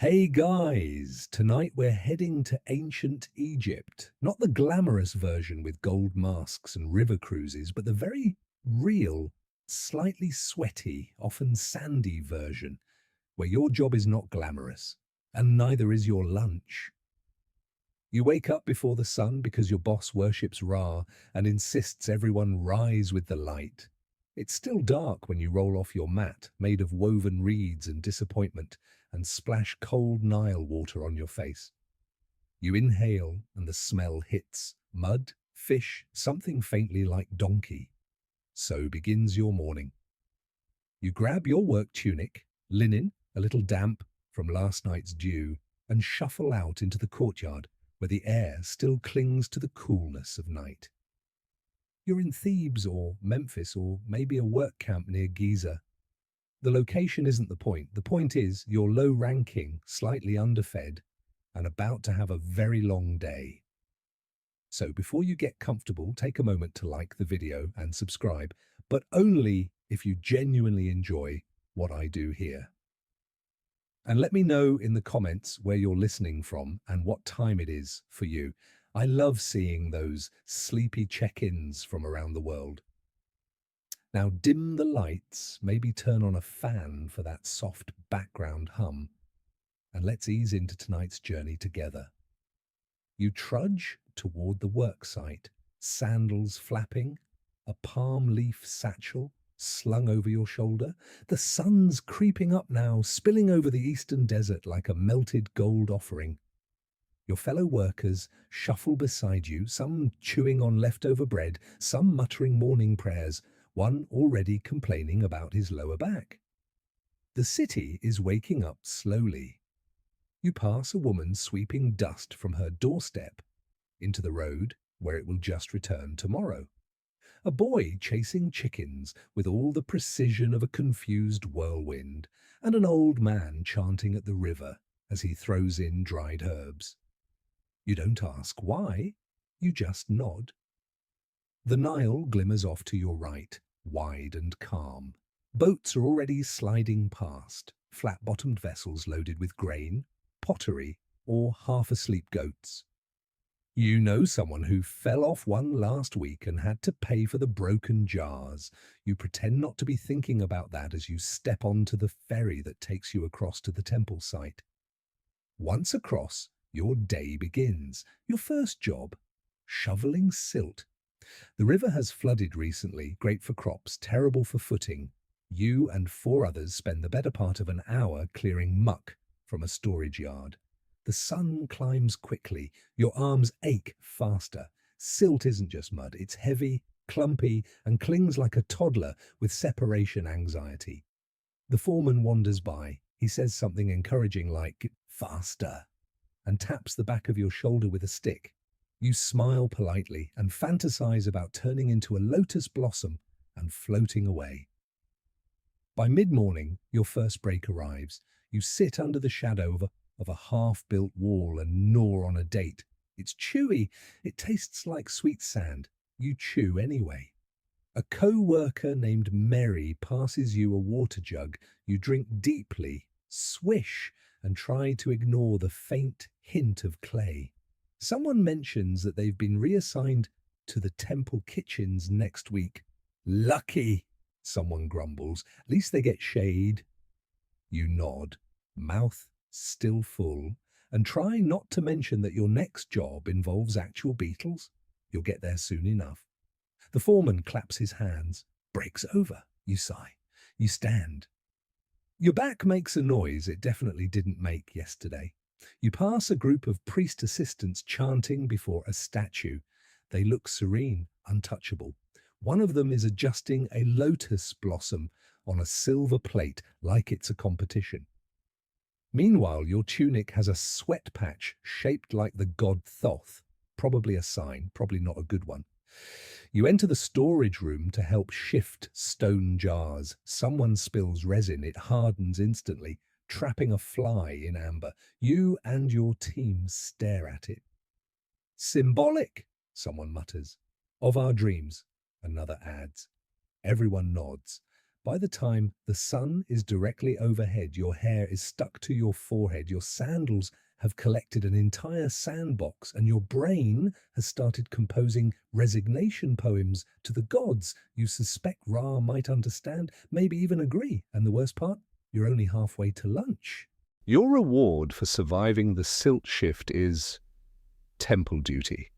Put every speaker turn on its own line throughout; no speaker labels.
Hey guys, tonight we're heading to ancient Egypt. Not the glamorous version with gold masks and river cruises, but the very real, slightly sweaty, often sandy version, where your job is not glamorous, and neither is your lunch. You wake up before the sun because your boss worships Ra and insists everyone rise with the light. It's still dark when you roll off your mat, made of woven reeds and disappointment, and splash cold Nile water on your face. You inhale, and the smell hits mud, fish, something faintly like donkey. So begins your morning. You grab your work tunic, linen, a little damp from last night's dew, and shuffle out into the courtyard where the air still clings to the coolness of night. You're in Thebes or Memphis or maybe a work camp near Giza. The location isn't the point. The point is you're low ranking, slightly underfed, and about to have a very long day. So before you get comfortable, take a moment to like the video and subscribe, but only if you genuinely enjoy what I do here. And let me know in the comments where you're listening from and what time it is for you. I love seeing those sleepy check-ins from around the world. Now dim the lights, maybe turn on a fan for that soft background hum, and let's ease into tonight's journey together. You trudge toward the work site, sandals flapping, a palm leaf satchel slung over your shoulder. The sun's creeping up now, spilling over the eastern desert like a melted gold offering. Your fellow workers shuffle beside you, some chewing on leftover bread, some muttering morning prayers, one already complaining about his lower back. The city is waking up slowly. You pass a woman sweeping dust from her doorstep into the road where it will just return tomorrow. A boy chasing chickens with all the precision of a confused whirlwind, and an old man chanting at the river as he throws in dried herbs. You don't ask why, you just nod. The Nile glimmers off to your right, wide and calm. Boats are already sliding past, flat-bottomed vessels loaded with grain, pottery, or half-asleep goats. You know someone who fell off one last week and had to pay for the broken jars. You pretend not to be thinking about that as you step onto the ferry that takes you across to the temple site. Once across, your day begins. Your first job, shoveling silt. The river has flooded recently, great for crops, terrible for footing. You and four others spend the better part of an hour clearing muck from a storage yard. The sun climbs quickly, your arms ache faster. Silt isn't just mud, it's heavy, clumpy, and clings like a toddler with separation anxiety. The foreman wanders by. He says something encouraging like, "Faster," and taps the back of your shoulder with a stick. You smile politely and fantasize about turning into a lotus blossom and floating away. By mid-morning, your first break arrives. You sit under the shadow of a half-built wall and gnaw on a date. It's chewy. It tastes like sweet sand. You chew anyway. A co-worker named Mary passes you a water jug. You drink deeply, swish, and try to ignore the faint hint of clay. Someone mentions that they've been reassigned to the temple kitchens next week. Lucky, someone grumbles. At least they get shade. You nod, mouth still full, and try not to mention that your next job involves actual beetles. You'll get there soon enough. The foreman claps his hands. Break's over. You sigh. You stand. Your back makes a noise it definitely didn't make yesterday. You pass a group of priest assistants chanting before a statue. They look serene, untouchable. One of them is adjusting a lotus blossom on a silver plate like it's a competition. Meanwhile, your tunic has a sweat patch shaped like the god Thoth, probably a sign, probably not a good one. You enter the storage room to help shift stone jars. Someone spills resin, it hardens instantly, trapping a fly in amber. You and your team stare at it. Symbolic, someone mutters. Of our dreams, another adds. Everyone nods. By the time the sun is directly overhead, your hair is stuck to your forehead, your sandals have collected an entire sandbox, and your brain has started composing resignation poems to the gods you suspect Ra might understand, maybe even agree. And the worst part, you're only halfway to lunch.
Your reward for surviving the silt shift is temple duty,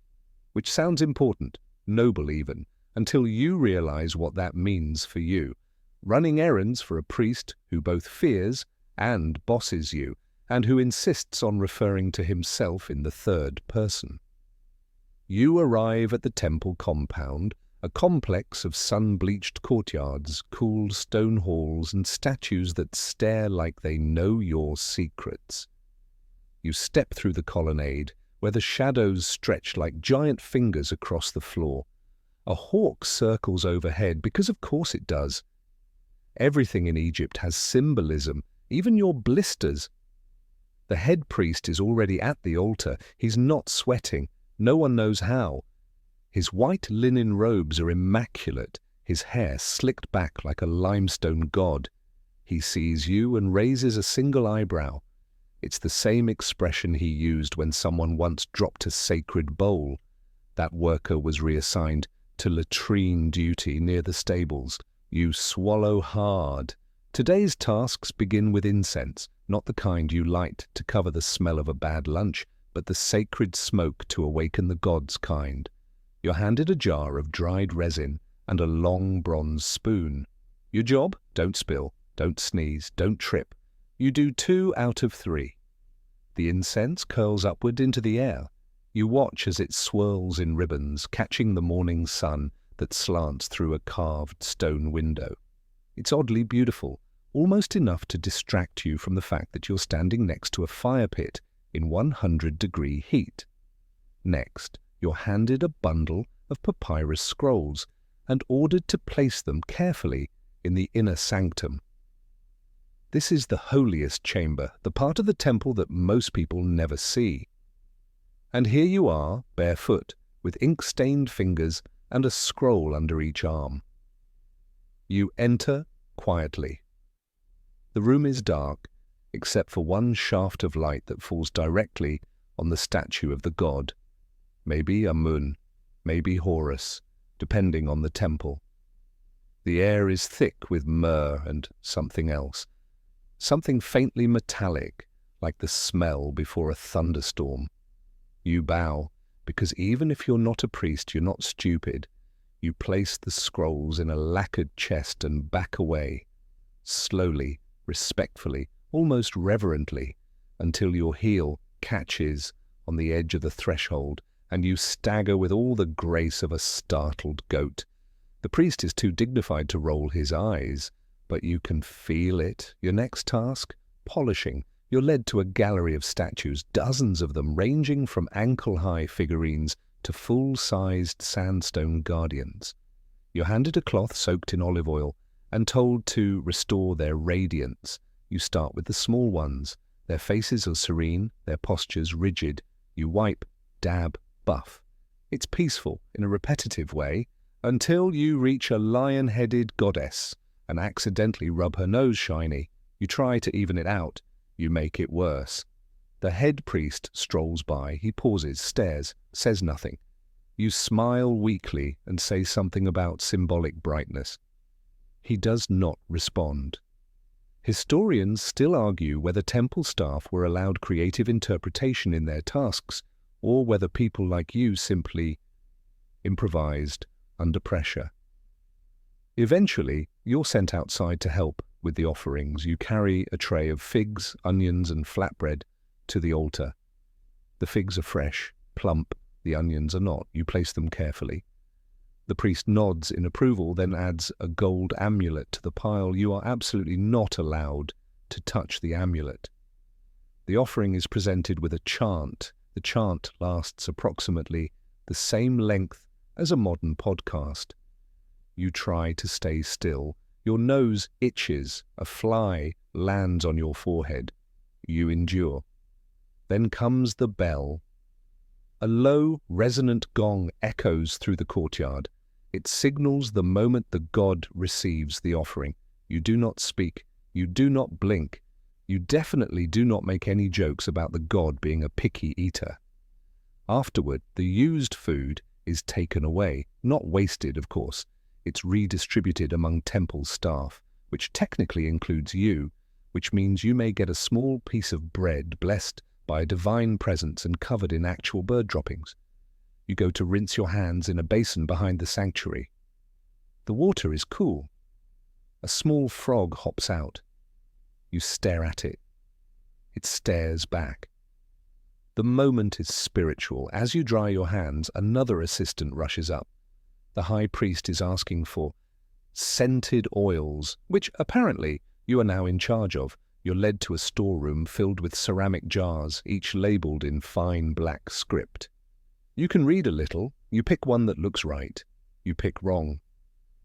which sounds important, noble even, until you realize what that means for you. Running errands for a priest who both fears and bosses you, and who insists on referring to himself in the third person. You arrive at the temple compound, a complex of sun-bleached courtyards, cool stone halls, and statues that stare like they know your secrets. You step through the colonnade, where the shadows stretch like giant fingers across the floor. A hawk circles overhead, because of course it does. Everything in Egypt has symbolism, even your blisters. The head priest is already at the altar. He's not sweating. No one knows how. His white linen robes are immaculate, his hair slicked back like a limestone god. He sees you and raises a single eyebrow. It's the same expression he used when someone once dropped a sacred bowl. That worker was reassigned to latrine duty near the stables. You swallow hard. Today's tasks begin with incense, not the kind you light to cover the smell of a bad lunch, but the sacred smoke to awaken the gods kind. You're handed a jar of dried resin and a long bronze spoon. Your job? Don't spill, don't sneeze, don't trip. You do 2 out of 3. The incense curls upward into the air. You watch as it swirls in ribbons, catching the morning sun that slants through a carved stone window. It's oddly beautiful, almost enough to distract you from the fact that you're standing next to a fire pit in 100-degree heat. Next, you're handed a bundle of papyrus scrolls and ordered to place them carefully in the inner sanctum. This is the holiest chamber, the part of the temple that most people never see. And here you are, barefoot, with ink-stained fingers and a scroll under each arm. You enter quietly. The room is dark, except for one shaft of light that falls directly on the statue of the god. Maybe Amun, maybe Horus, depending on the temple. The air is thick with myrrh and something else, something faintly metallic, like the smell before a thunderstorm. You bow, because even if you're not a priest, you're not stupid. You place the scrolls in a lacquered chest and back away, slowly, respectfully, almost reverently, until your heel catches on the edge of the threshold and you stagger with all the grace of a startled goat. The priest is too dignified to roll his eyes, but you can feel it. Your next task? Polishing. You're led to a gallery of statues, dozens of them, ranging from ankle-high figurines to full-sized sandstone guardians. You're handed a cloth soaked in olive oil and told to restore their radiance. You start with the small ones. Their faces are serene, their postures rigid. You wipe, dab, buff. It's peaceful in a repetitive way until you reach a lion-headed goddess and accidentally rub her nose shiny. You try to even it out. You make it worse. The head priest strolls by. He pauses, stares, says nothing. You smile weakly and say something about symbolic brightness. He does not respond. Historians still argue whether temple staff were allowed creative interpretation in their tasks, or whether people like you simply improvised under pressure. Eventually, you're sent outside to help with the offerings. You carry a tray of figs, onions, and flatbread to the altar. The figs are fresh, plump, the onions are not. You place them carefully. The priest nods in approval, then adds a gold amulet to the pile. You are absolutely not allowed to touch the amulet. The offering is presented with a chant. The chant lasts approximately the same length as a modern podcast. You try to stay still. Your nose itches. A fly lands on your forehead. You endure. Then comes the bell. A low, resonant gong echoes through the courtyard. It signals the moment the god receives the offering. You do not speak. You do not blink. You definitely do not make any jokes about the god being a picky eater. Afterward, the used food is taken away, not wasted, of course. It's redistributed among temple staff, which technically includes you, which means you may get a small piece of bread blessed by a divine presence and covered in actual bird droppings. You go to rinse your hands in a basin behind the sanctuary. The water is cool. A small frog hops out. You stare at it. It stares back. The moment is spiritual. As you dry your hands, another assistant rushes up. The high priest is asking for scented oils, which apparently you are now in charge of. You're led to a storeroom filled with ceramic jars, each labeled in fine black script. You can read a little. You pick one that looks right. You pick wrong.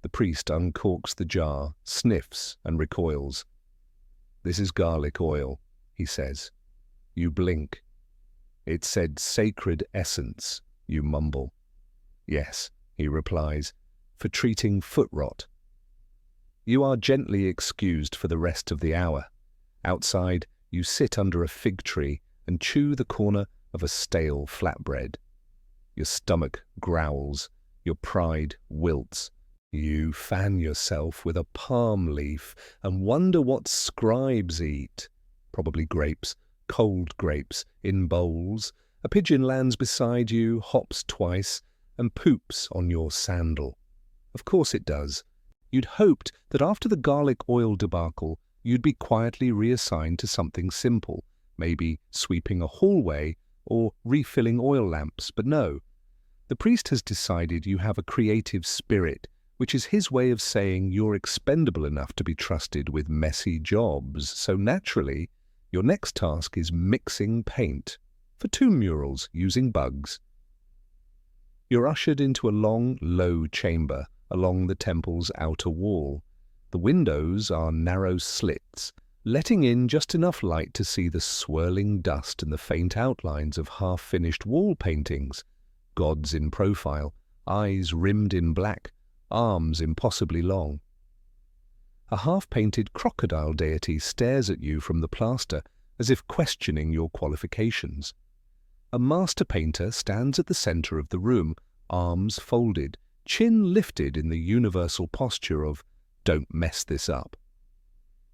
The priest uncorks the jar, sniffs, and recoils. "This is garlic oil," he says. You blink. "It said sacred essence," you mumble. "Yes," he replies, "for treating foot rot." You are gently excused for the rest of the hour. Outside, you sit under a fig tree and chew the corner of a stale flatbread. Your stomach growls. Your pride wilts. You fan yourself with a palm leaf and wonder what scribes eat. Probably grapes, cold grapes, in bowls. A pigeon lands beside you, hops twice, and poops on your sandal. Of course it does. You'd hoped that after the garlic oil debacle, you'd be quietly reassigned to something simple, maybe sweeping a hallway or refilling oil lamps, but no. The priest has decided you have a creative spirit, which is his way of saying you're expendable enough to be trusted with messy jobs. So naturally, your next task is mixing paint for 2 murals using bugs. You're ushered into a long, low chamber along the temple's outer wall. The windows are narrow slits, letting in just enough light to see the swirling dust and the faint outlines of half-finished wall paintings. Gods in profile, eyes rimmed in black, arms impossibly long. A half-painted crocodile deity stares at you from the plaster, as if questioning your qualifications. A master painter stands at the center of the room, arms folded, chin lifted in the universal posture of, "Don't mess this up."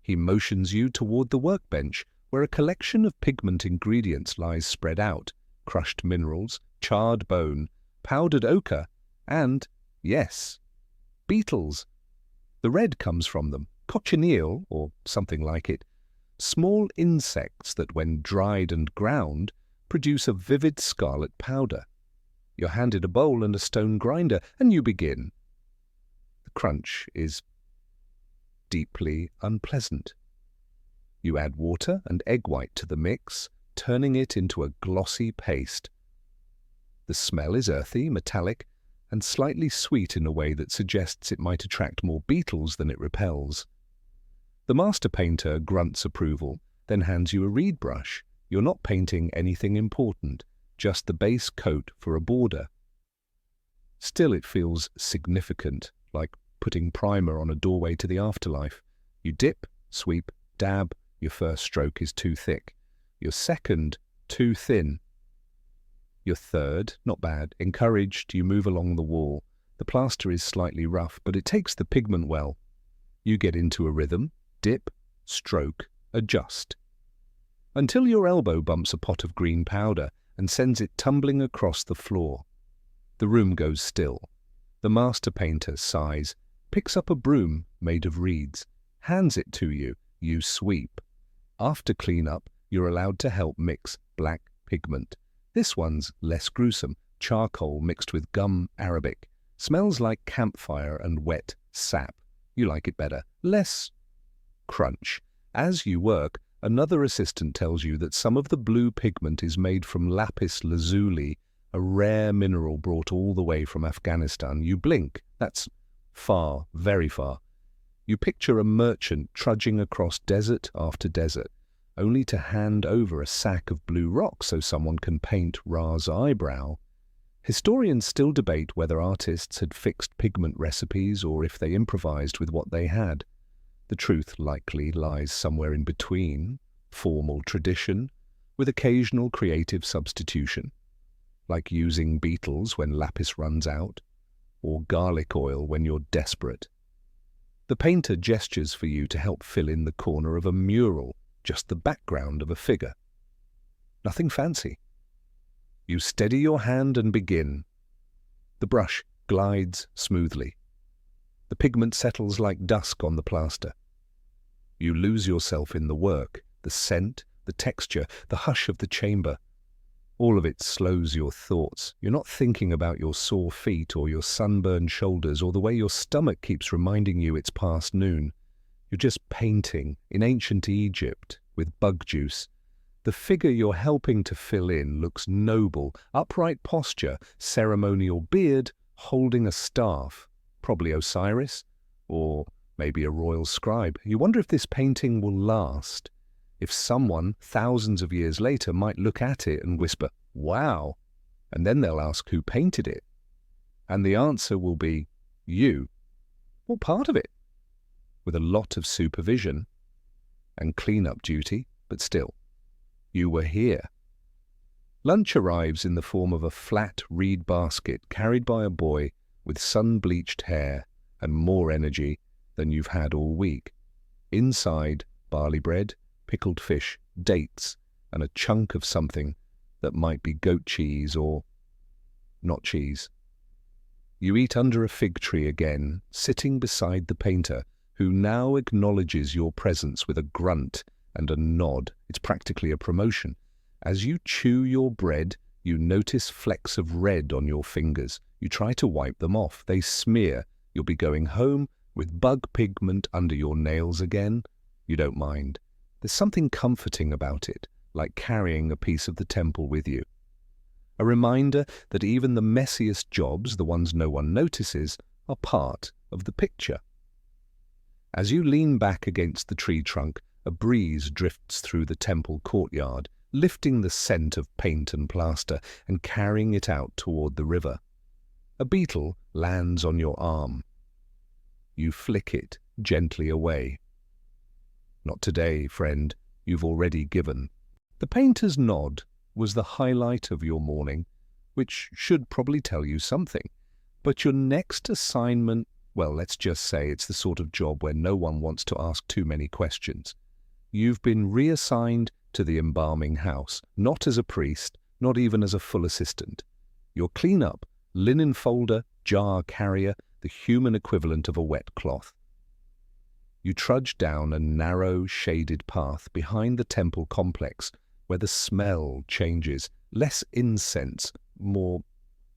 He motions you toward the workbench, where a collection of pigment ingredients lies spread out, crushed minerals, charred bone, powdered ochre, and, yes, beetles. The red comes from them, cochineal, or something like it, small insects that, when dried and ground, produce a vivid scarlet powder. You're handed a bowl and a stone grinder, and you begin. The crunch is deeply unpleasant. You add water and egg white to the mix, turning it into a glossy paste. The smell is earthy, metallic, and slightly sweet in a way that suggests it might attract more beetles than it repels. The master painter grunts approval, then hands you a reed brush. You're not painting anything important, just the base coat for a border. Still, it feels significant, like putting primer on a doorway to the afterlife. You dip, sweep, dab. Your first stroke is too thick. Your second, too thin. Your third, not bad. Encouraged, you move along the wall. The plaster is slightly rough, but it takes the pigment well. You get into a rhythm, dip, stroke, adjust. Until your elbow bumps a pot of green powder and sends it tumbling across the floor. The room goes still. The master painter sighs, picks up a broom made of reeds, hands it to you. You sweep. After clean-up, you're allowed to help mix black pigment. This one's less gruesome, charcoal mixed with gum arabic. Smells like campfire and wet sap. You like it better. Less crunch. As you work, another assistant tells you that some of the blue pigment is made from lapis lazuli, a rare mineral brought all the way from Afghanistan. You blink. That's far, very far. You picture a merchant trudging across desert after desert, only to hand over a sack of blue rock so someone can paint Ra's eyebrow. Historians still debate whether artists had fixed pigment recipes or if they improvised with what they had. The truth likely lies somewhere in between, formal tradition with occasional creative substitution, like using beetles when lapis runs out, or garlic oil when you're desperate. The painter gestures for you to help fill in the corner of a mural, just the background of a figure. Nothing fancy. You steady your hand and begin. The brush glides smoothly. The pigment settles like dusk on the plaster. You lose yourself in the work, the scent, the texture, the hush of the chamber. All of it slows your thoughts. You're not thinking about your sore feet or your sunburned shoulders or the way your stomach keeps reminding you it's past noon. You're just painting in ancient Egypt with bug juice. The figure you're helping to fill in looks noble, upright posture, ceremonial beard, holding a staff, probably Osiris, or maybe a royal scribe. You wonder if this painting will last, if someone thousands of years later might look at it and whisper, "Wow," and then they'll ask who painted it. And the answer will be, you. What part of it? With a lot of supervision and clean-up duty, but still, you were here. Lunch arrives in the form of a flat reed basket carried by a boy with sun-bleached hair and more energy than you've had all week. Inside, barley bread, pickled fish, dates, and a chunk of something that might be goat cheese or not cheese. You eat under a fig tree again, sitting beside the painter, who now acknowledges your presence with a grunt and a nod. It's practically a promotion. As you chew your bread, you notice flecks of red on your fingers. You try to wipe them off. They smear. You'll be going home with bug pigment under your nails again. You don't mind. There's something comforting about it, like carrying a piece of the temple with you. A reminder that even the messiest jobs, the ones no one notices, are part of the picture. As you lean back against the tree trunk, a breeze drifts through the temple courtyard, lifting the scent of paint and plaster and carrying it out toward the river. A beetle lands on your arm. You flick it gently away. Not today, friend. You've already given. The painter's nod was the highlight of your morning, which should probably tell you something. But your next assignment, well, let's just say it's the sort of job where no one wants to ask too many questions. You've been reassigned to the embalming house, not as a priest, not even as a full assistant. Your clean-up, linen folder, jar carrier, the human equivalent of a wet cloth. You trudge down a narrow, shaded path behind the temple complex where the smell changes, less incense, more,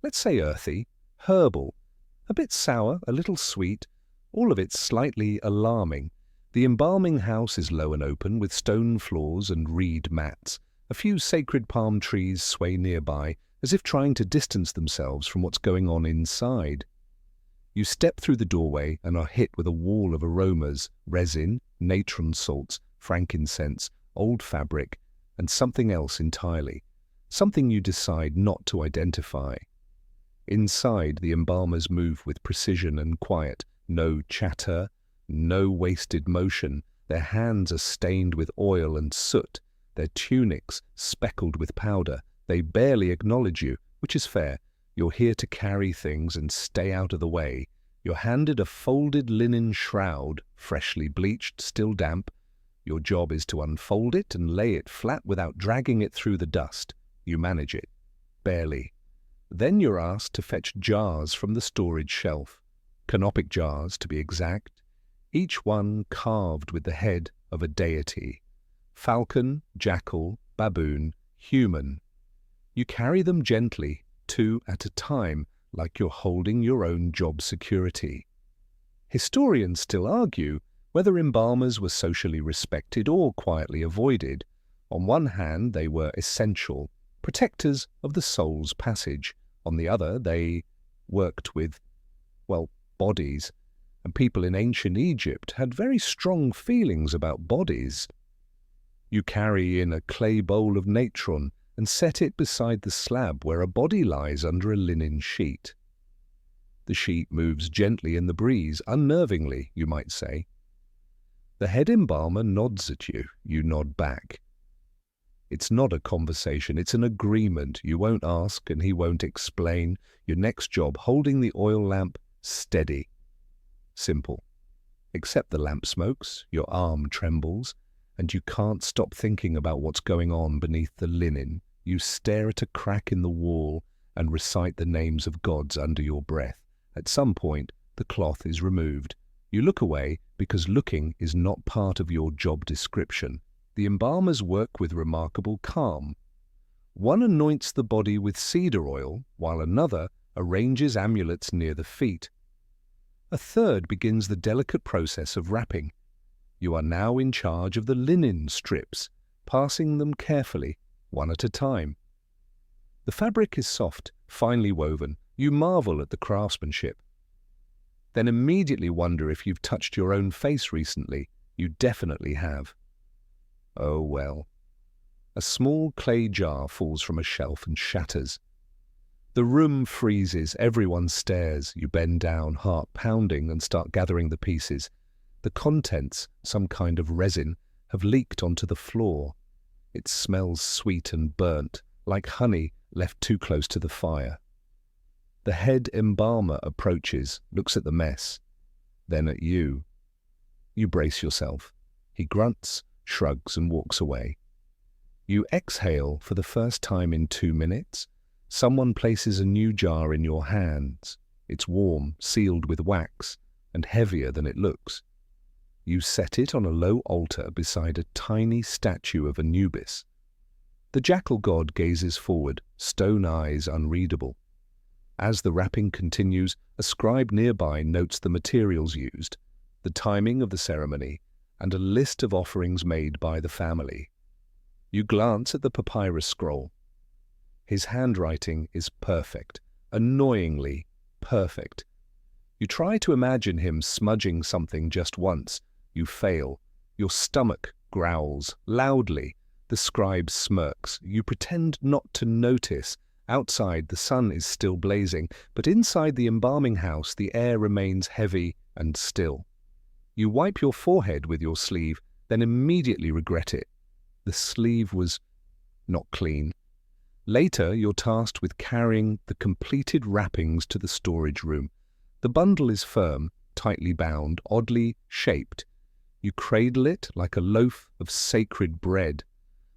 let's say earthy, herbal, a bit sour, a little sweet, all of it slightly alarming. The embalming house is low and open with stone floors and reed mats. A few sacred palm trees sway nearby, as if trying to distance themselves from what's going on inside. You step through the doorway and are hit with a wall of aromas, resin, natron salts, frankincense, old fabric, and something else entirely, something you decide not to identify. Inside, the embalmers move with precision and quiet, no chatter, no wasted motion. Their hands are stained with oil and soot, their tunics speckled with powder. They barely acknowledge you, which is fair. You're here to carry things and stay out of the way. You're handed a folded linen shroud, freshly bleached, still damp. Your job is to unfold it and lay it flat without dragging it through the dust. You manage it. Barely. Then you're asked to fetch jars from the storage shelf. Canopic jars, to be exact. Each one carved with the head of a deity. Falcon, jackal, baboon, human. You carry them gently, 2 at a time, like you're holding your own job security. Historians still argue whether embalmers were socially respected or quietly avoided. On one hand, they were essential, protectors of the soul's passage. On the other, they worked with, well, bodies, and people in ancient Egypt had very strong feelings about bodies. You carry in a clay bowl of natron and set it beside the slab where a body lies under a linen sheet. The sheet moves gently in the breeze, unnervingly, you might say. The head embalmer nods at you. You nod back. It's not a conversation, it's an agreement. You won't ask and he won't explain. Your next job, holding the oil lamp steady. Simple. Except the lamp smokes, your arm trembles, and you can't stop thinking about what's going on beneath the linen. You stare at a crack in the wall and recite the names of gods under your breath. At some point, the cloth is removed. You look away because looking is not part of your job description. The embalmers work with remarkable calm. One anoints the body with cedar oil, while another arranges amulets near the feet. A third begins the delicate process of wrapping. You are now in charge of the linen strips, passing them carefully, one at a time. The fabric is soft, finely woven. You marvel at the craftsmanship. Then immediately wonder if you've touched your own face recently. You definitely have. Oh well. A small clay jar falls from a shelf and shatters. The room freezes, everyone stares. You bend down, heart pounding, and start gathering the pieces. The contents, some kind of resin, have leaked onto the floor. It smells sweet and burnt, like honey left too close to the fire. The head embalmer approaches, looks at the mess, then at you. You brace yourself. He grunts, shrugs, and walks away. You exhale for the first time in 2 minutes. Someone places a new jar in your hands. It's warm, sealed with wax, and heavier than it looks. You set it on a low altar beside a tiny statue of Anubis. The jackal god gazes forward, stone eyes unreadable. As the wrapping continues, a scribe nearby notes the materials used, the timing of the ceremony, and a list of offerings made by the family. You glance at the papyrus scroll. His handwriting is perfect, annoyingly perfect. You try to imagine him smudging something just once. You fail. Your stomach growls loudly. The scribe smirks. You pretend not to notice. Outside, the sun is still blazing, but inside the embalming house, the air remains heavy and still. You wipe your forehead with your sleeve, then immediately regret it. The sleeve was not clean. Later, you're tasked with carrying the completed wrappings to the storage room. The bundle is firm, tightly bound, oddly shaped. You cradle it like a loaf of sacred bread.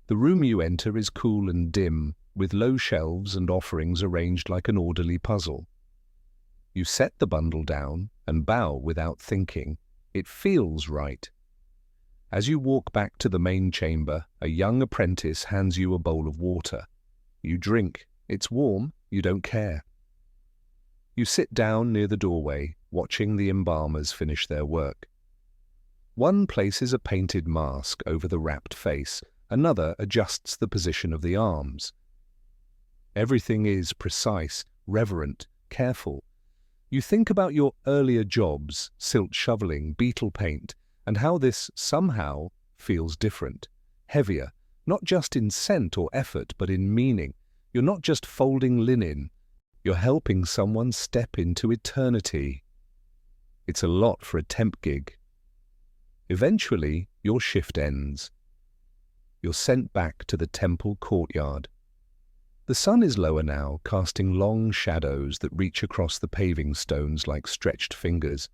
The room you enter is cool and dim, with low shelves and offerings arranged like an orderly puzzle. You set the bundle down and bow without thinking. It feels right. As you walk back to the main chamber, a young apprentice hands you a bowl of water. You drink. It's warm. You don't care. You sit down near the doorway, watching the embalmers finish their work. One places a painted mask over the wrapped face. Another adjusts the position of the arms. Everything is precise, reverent, careful. You think about your earlier jobs, silt shoveling, beetle paint, and how this somehow feels different, heavier, not just in scent or effort, but in meaning. You're not just folding linen, you're helping someone step into eternity. It's a lot for a temp gig. Eventually, your shift ends. You're sent back to the temple courtyard. The sun is lower now, casting long shadows that reach across the paving stones like stretched fingers.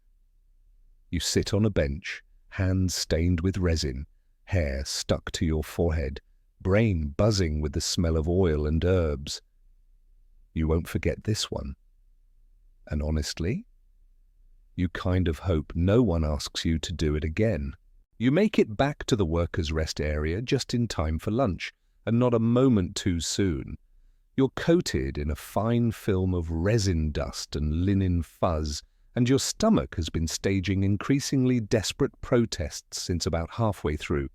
You sit on a bench, hands stained with resin, hair stuck to your forehead, brain buzzing with the smell of oil and herbs. You won't forget this one. And honestly, you kind of hope no one asks you to do it again. You make it back to the workers' rest area just in time for lunch, and not a moment too soon. You're coated in a fine film of resin dust and linen fuzz, and your stomach has been staging increasingly desperate protests since about halfway through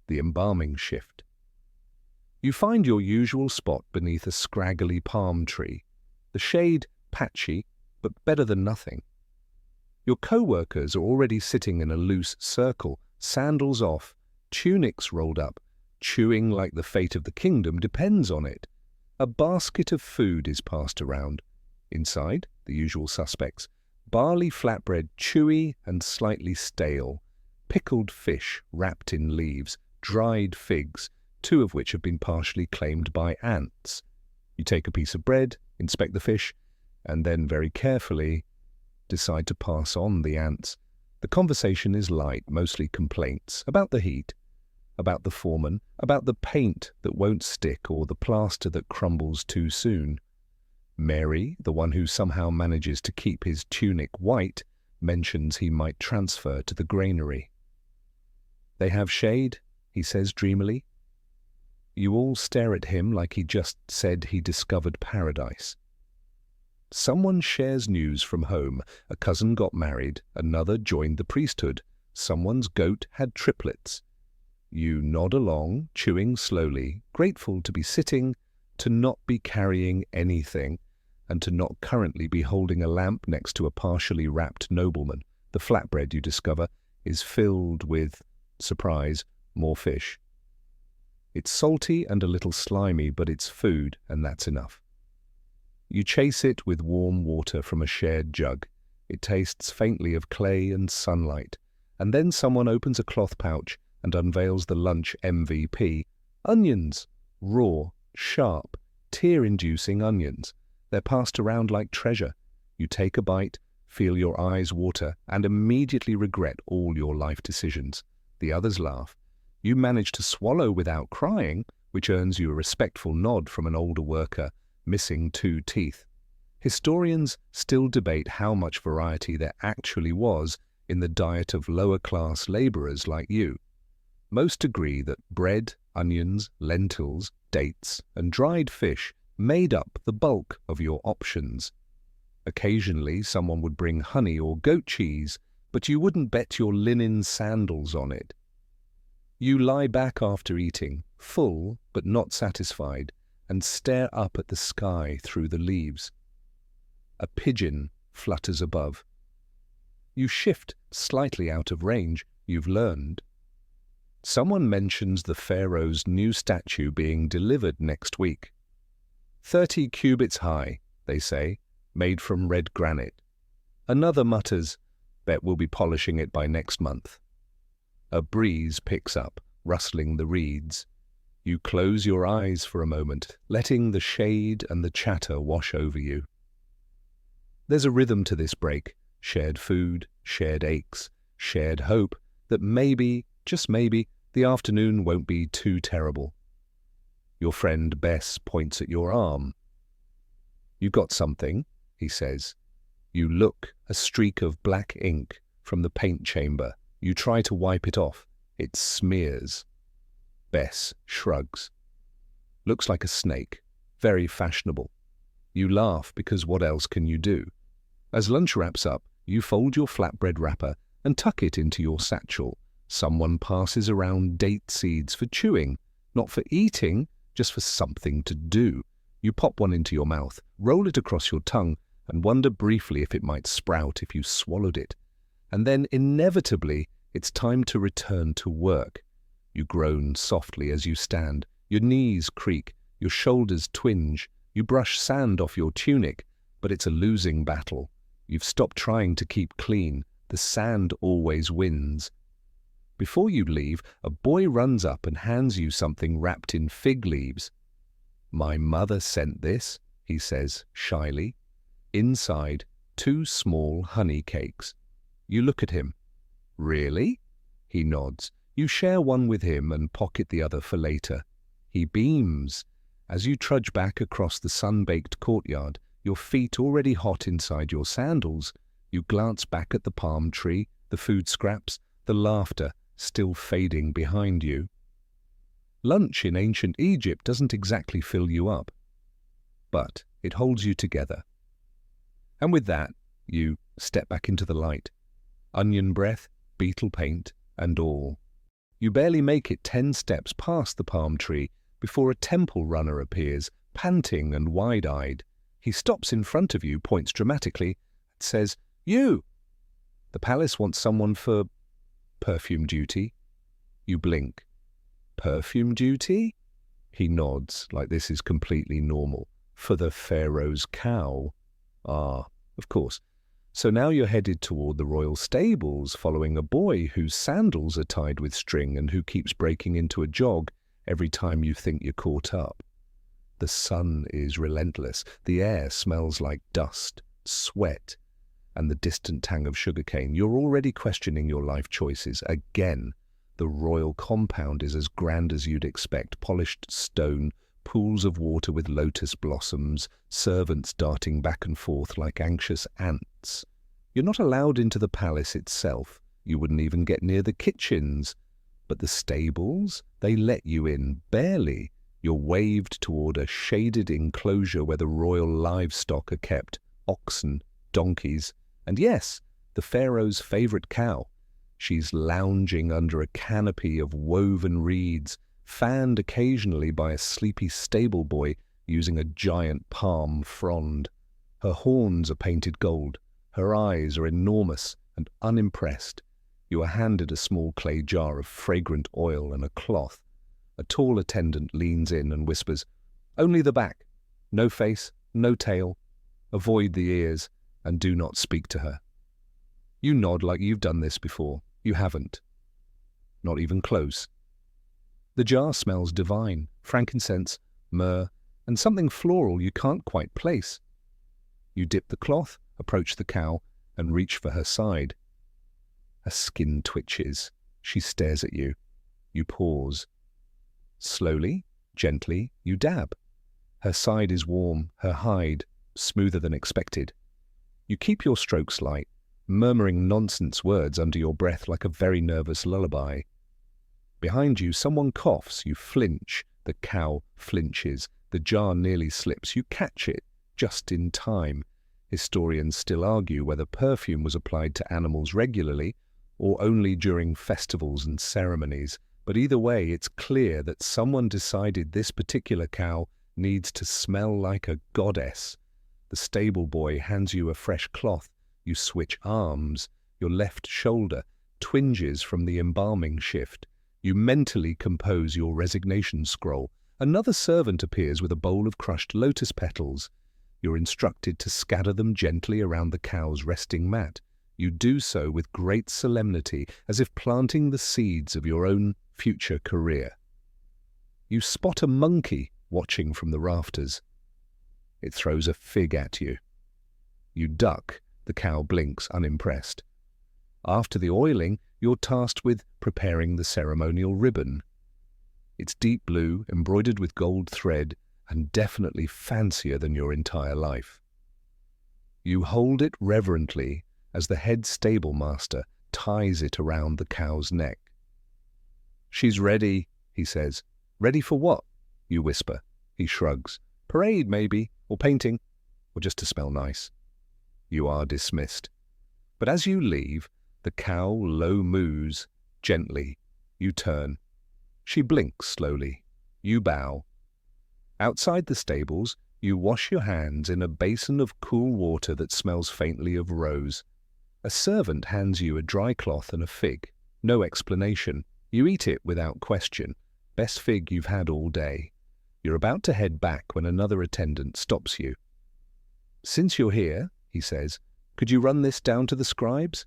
the embalming shift. You find your usual spot beneath a scraggly palm tree, the shade patchy, but better than nothing. Your co-workers are already sitting in a loose circle, sandals off, tunics rolled up, chewing like the fate of the kingdom depends on it. A basket of food is passed around. Inside, the usual suspects: barley flatbread, chewy and slightly stale, pickled fish wrapped in leaves, dried figs, two of which have been partially claimed by ants. You take a piece of bread, inspect the fish, and then very carefully decide to pass on the ants. The conversation is light, mostly complaints about the heat, about the foreman, about the paint that won't stick or the plaster that crumbles too soon. Mary, the one who somehow manages to keep his tunic white, mentions he might transfer to the granary. "They have shade," he says dreamily. You all stare at him like he just said he discovered paradise. Someone shares news from home. A cousin got married, another joined the priesthood, someone's goat had triplets. You nod along, chewing slowly, grateful to be sitting, to not be carrying anything, and to not currently be holding a lamp next to a partially wrapped nobleman. The flatbread, you discover, is filled with, surprise, more fish. It's salty and a little slimy, but it's food, and that's enough. You chase it with warm water from a shared jug. It tastes faintly of clay and sunlight, and then someone opens a cloth pouch and unveils the lunch MVP. Onions! Raw, sharp, tear-inducing onions. They're passed around like treasure. You take a bite, feel your eyes water, and immediately regret all your life decisions. The others laugh. You manage to swallow without crying, which earns you a respectful nod from an older worker, missing 2 teeth. Historians still debate how much variety there actually was in the diet of lower-class labourers like you. Most agree that bread, onions, lentils, dates, and dried fish made up the bulk of your options. Occasionally, someone would bring honey or goat cheese, but you wouldn't bet your linen sandals on it. You lie back after eating, full but not satisfied, and stare up at the sky through the leaves. A pigeon flutters above. You shift slightly out of range, you've learned. Someone mentions the pharaoh's new statue being delivered next week. 30 cubits high, they say, made from red granite. Another mutters, bet we'll be polishing it by next month. A breeze picks up, rustling the reeds. You close your eyes for a moment, letting the shade and the chatter wash over you. There's a rhythm to this break, shared food, shared aches, shared hope that maybe, just maybe, the afternoon won't be too terrible. Your friend Bess points at your arm. "You got something," he says. You look, a streak of black ink from the paint chamber. You try to wipe it off. It smears. Bess shrugs. "Looks like a snake. Very fashionable." You laugh because what else can you do? As lunch wraps up, you fold your flatbread wrapper and tuck it into your satchel. Someone passes around date seeds for chewing, not for eating, just for something to do. You pop one into your mouth, roll it across your tongue, and wonder briefly if it might sprout if you swallowed it. And then, inevitably, it's time to return to work. You groan softly as you stand. Your knees creak, your shoulders twinge. You brush sand off your tunic, but it's a losing battle. You've stopped trying to keep clean. The sand always wins. Before you leave, a boy runs up and hands you something wrapped in fig leaves. "My mother sent this," he says shyly. Inside, 2 small honey cakes. You look at him. "Really?" He nods. You share one with him and pocket the other for later. He beams. As you trudge back across the sun-baked courtyard, your feet already hot inside your sandals, you glance back at the palm tree, the food scraps, the laughter still fading behind you. Lunch in ancient Egypt doesn't exactly fill you up, but it holds you together. And with that, you step back into the light. Onion breath, beetle paint, and all. You barely make it 10 steps past the palm tree before a temple runner appears, panting and wide-eyed. He stops in front of you, points dramatically, and says, "You!" The palace wants someone for perfume duty. You blink. Perfume duty? He nods, like this is completely normal. For the pharaoh's cow. Ah, of course. So now you're headed toward the royal stables, following a boy whose sandals are tied with string and who keeps breaking into a jog every time you think you're caught up. The sun is relentless. The air smells like dust, sweat, and the distant tang of sugarcane. You're already questioning your life choices. Again, the royal compound is as grand as you'd expect. Polished stone, pools of water with lotus blossoms, servants darting back and forth like anxious ants. You're not allowed into the palace itself. You wouldn't even get near the kitchens. But the stables, they let you in, barely. You're waved toward a shaded enclosure where the royal livestock are kept, oxen, donkeys, and yes, the pharaoh's favorite cow. She's lounging under a canopy of woven reeds, fanned occasionally by a sleepy stable boy using a giant palm frond. Her horns are painted gold. Her eyes are enormous and unimpressed. You are handed a small clay jar of fragrant oil and a cloth. A tall attendant leans in and whispers, "Only the back. No face, no tail. Avoid the ears and do not speak to her." You nod like you've done this before. You haven't. Not even close. The jar smells divine, frankincense, myrrh, and something floral you can't quite place. You dip the cloth, approach the cow, and reach for her side. Her skin twitches. She stares at you. You pause. Slowly, gently, you dab. Her side is warm, her hide smoother than expected. You keep your strokes light, murmuring nonsense words under your breath like a very nervous lullaby. Behind you, someone coughs. You flinch. The cow flinches. The jar nearly slips. You catch it just in time. Historians still argue whether perfume was applied to animals regularly or only during festivals and ceremonies. But either way, it's clear that someone decided this particular cow needs to smell like a goddess. The stable boy hands you a fresh cloth. You switch arms. Your left shoulder twinges from the embalming shift. You mentally compose your resignation scroll. Another servant appears with a bowl of crushed lotus petals. You're instructed to scatter them gently around the cow's resting mat. You do so with great solemnity, as if planting the seeds of your own future career. You spot a monkey watching from the rafters. It throws a fig at you. You duck. The cow blinks, unimpressed. After the oiling, you're tasked with preparing the ceremonial ribbon. It's deep blue, embroidered with gold thread, and definitely fancier than your entire life. You hold it reverently as the head stable master ties it around the cow's neck. "She's ready," he says. "Ready for what?" you whisper. He shrugs. "Parade, maybe, or painting, or just to smell nice." You are dismissed. But as you leave, the cow low moos gently. You turn. She blinks slowly. You bow. Outside the stables, you wash your hands in a basin of cool water that smells faintly of rose. A servant hands you a dry cloth and a fig. No explanation. You eat it without question. Best fig you've had all day. You're about to head back when another attendant stops you. "Since you're here," he says, "could you run this down to the scribes?"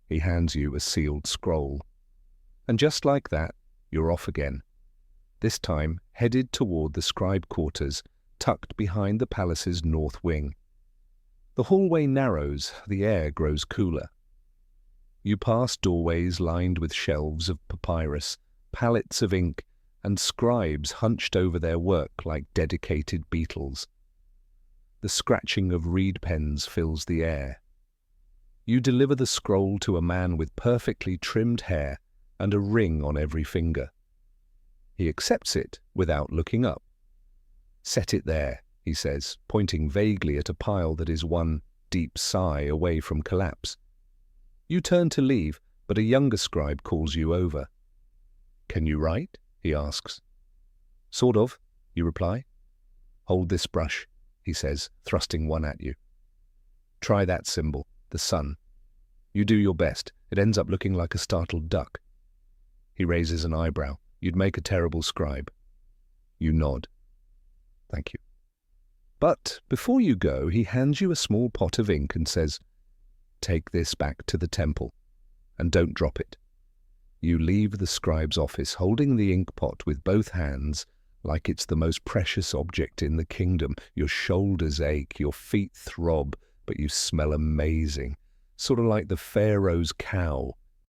He hands you a sealed scroll. And just like that, you're off again. This time headed toward the scribe quarters, tucked behind the palace's north wing. The hallway narrows, the air grows cooler. You pass doorways lined with shelves of papyrus, pallets of ink, and scribes hunched over their work like dedicated beetles. The scratching of reed pens fills the air. You deliver the scroll to a man with perfectly trimmed hair and a ring on every finger. He accepts it without looking up. "Set it there," he says, pointing vaguely at a pile that is one deep sigh away from collapse. You turn to leave, but a younger scribe calls you over. "Can you write?" he asks. "Sort of," you reply. "Hold this brush," he says, thrusting one at you. "Try that symbol, the sun." You do your best. It ends up looking like a startled duck. He raises an eyebrow. "You'd make a terrible scribe." You nod. "Thank you." But before you go, he hands you a small pot of ink and says, take this back to the temple, and don't drop it. You leave the scribe's office holding the ink pot with both hands like it's the most precious object in the kingdom. Your shoulders ache, your feet throb, but you smell amazing, sort of like the pharaoh's cow.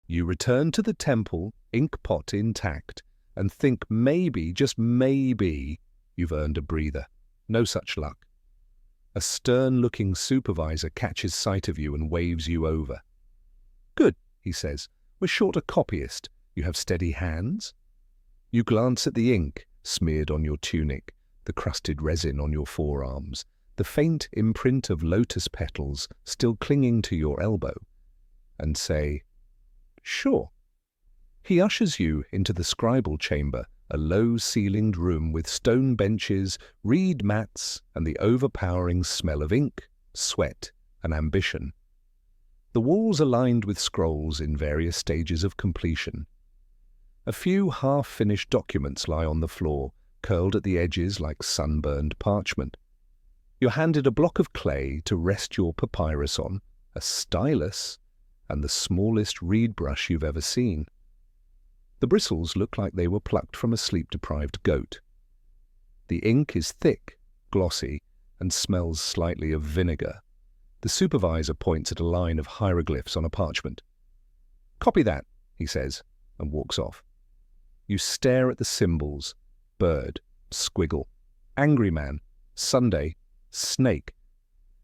You return to the temple, ink pot intact, and think maybe, just maybe, you've earned a breather. No such luck. A stern-looking supervisor catches sight of you and waves you over. "Good," he says. "We're short a copyist. You have steady hands?" You glance at the ink smeared on your tunic, the crusted resin on your forearms, the faint imprint of lotus petals still clinging to your elbow, and say, "Sure." He ushers you into the scribal chamber, a low-ceilinged room with stone benches, reed mats, and the overpowering smell of ink, sweat, and ambition. The walls are lined with scrolls in various stages of completion. A few half-finished documents lie on the floor, curled at the edges like sunburned parchment. You're handed a block of clay to rest your papyrus on, a stylus, and the smallest reed brush you've ever seen. The bristles look like they were plucked from a sleep-deprived goat. The ink is thick, glossy, and smells slightly of vinegar. The supervisor points at a line of hieroglyphs on a parchment. "Copy that," he says, and walks off. You stare at the symbols: bird, squiggle, angry man, Sunday, snake.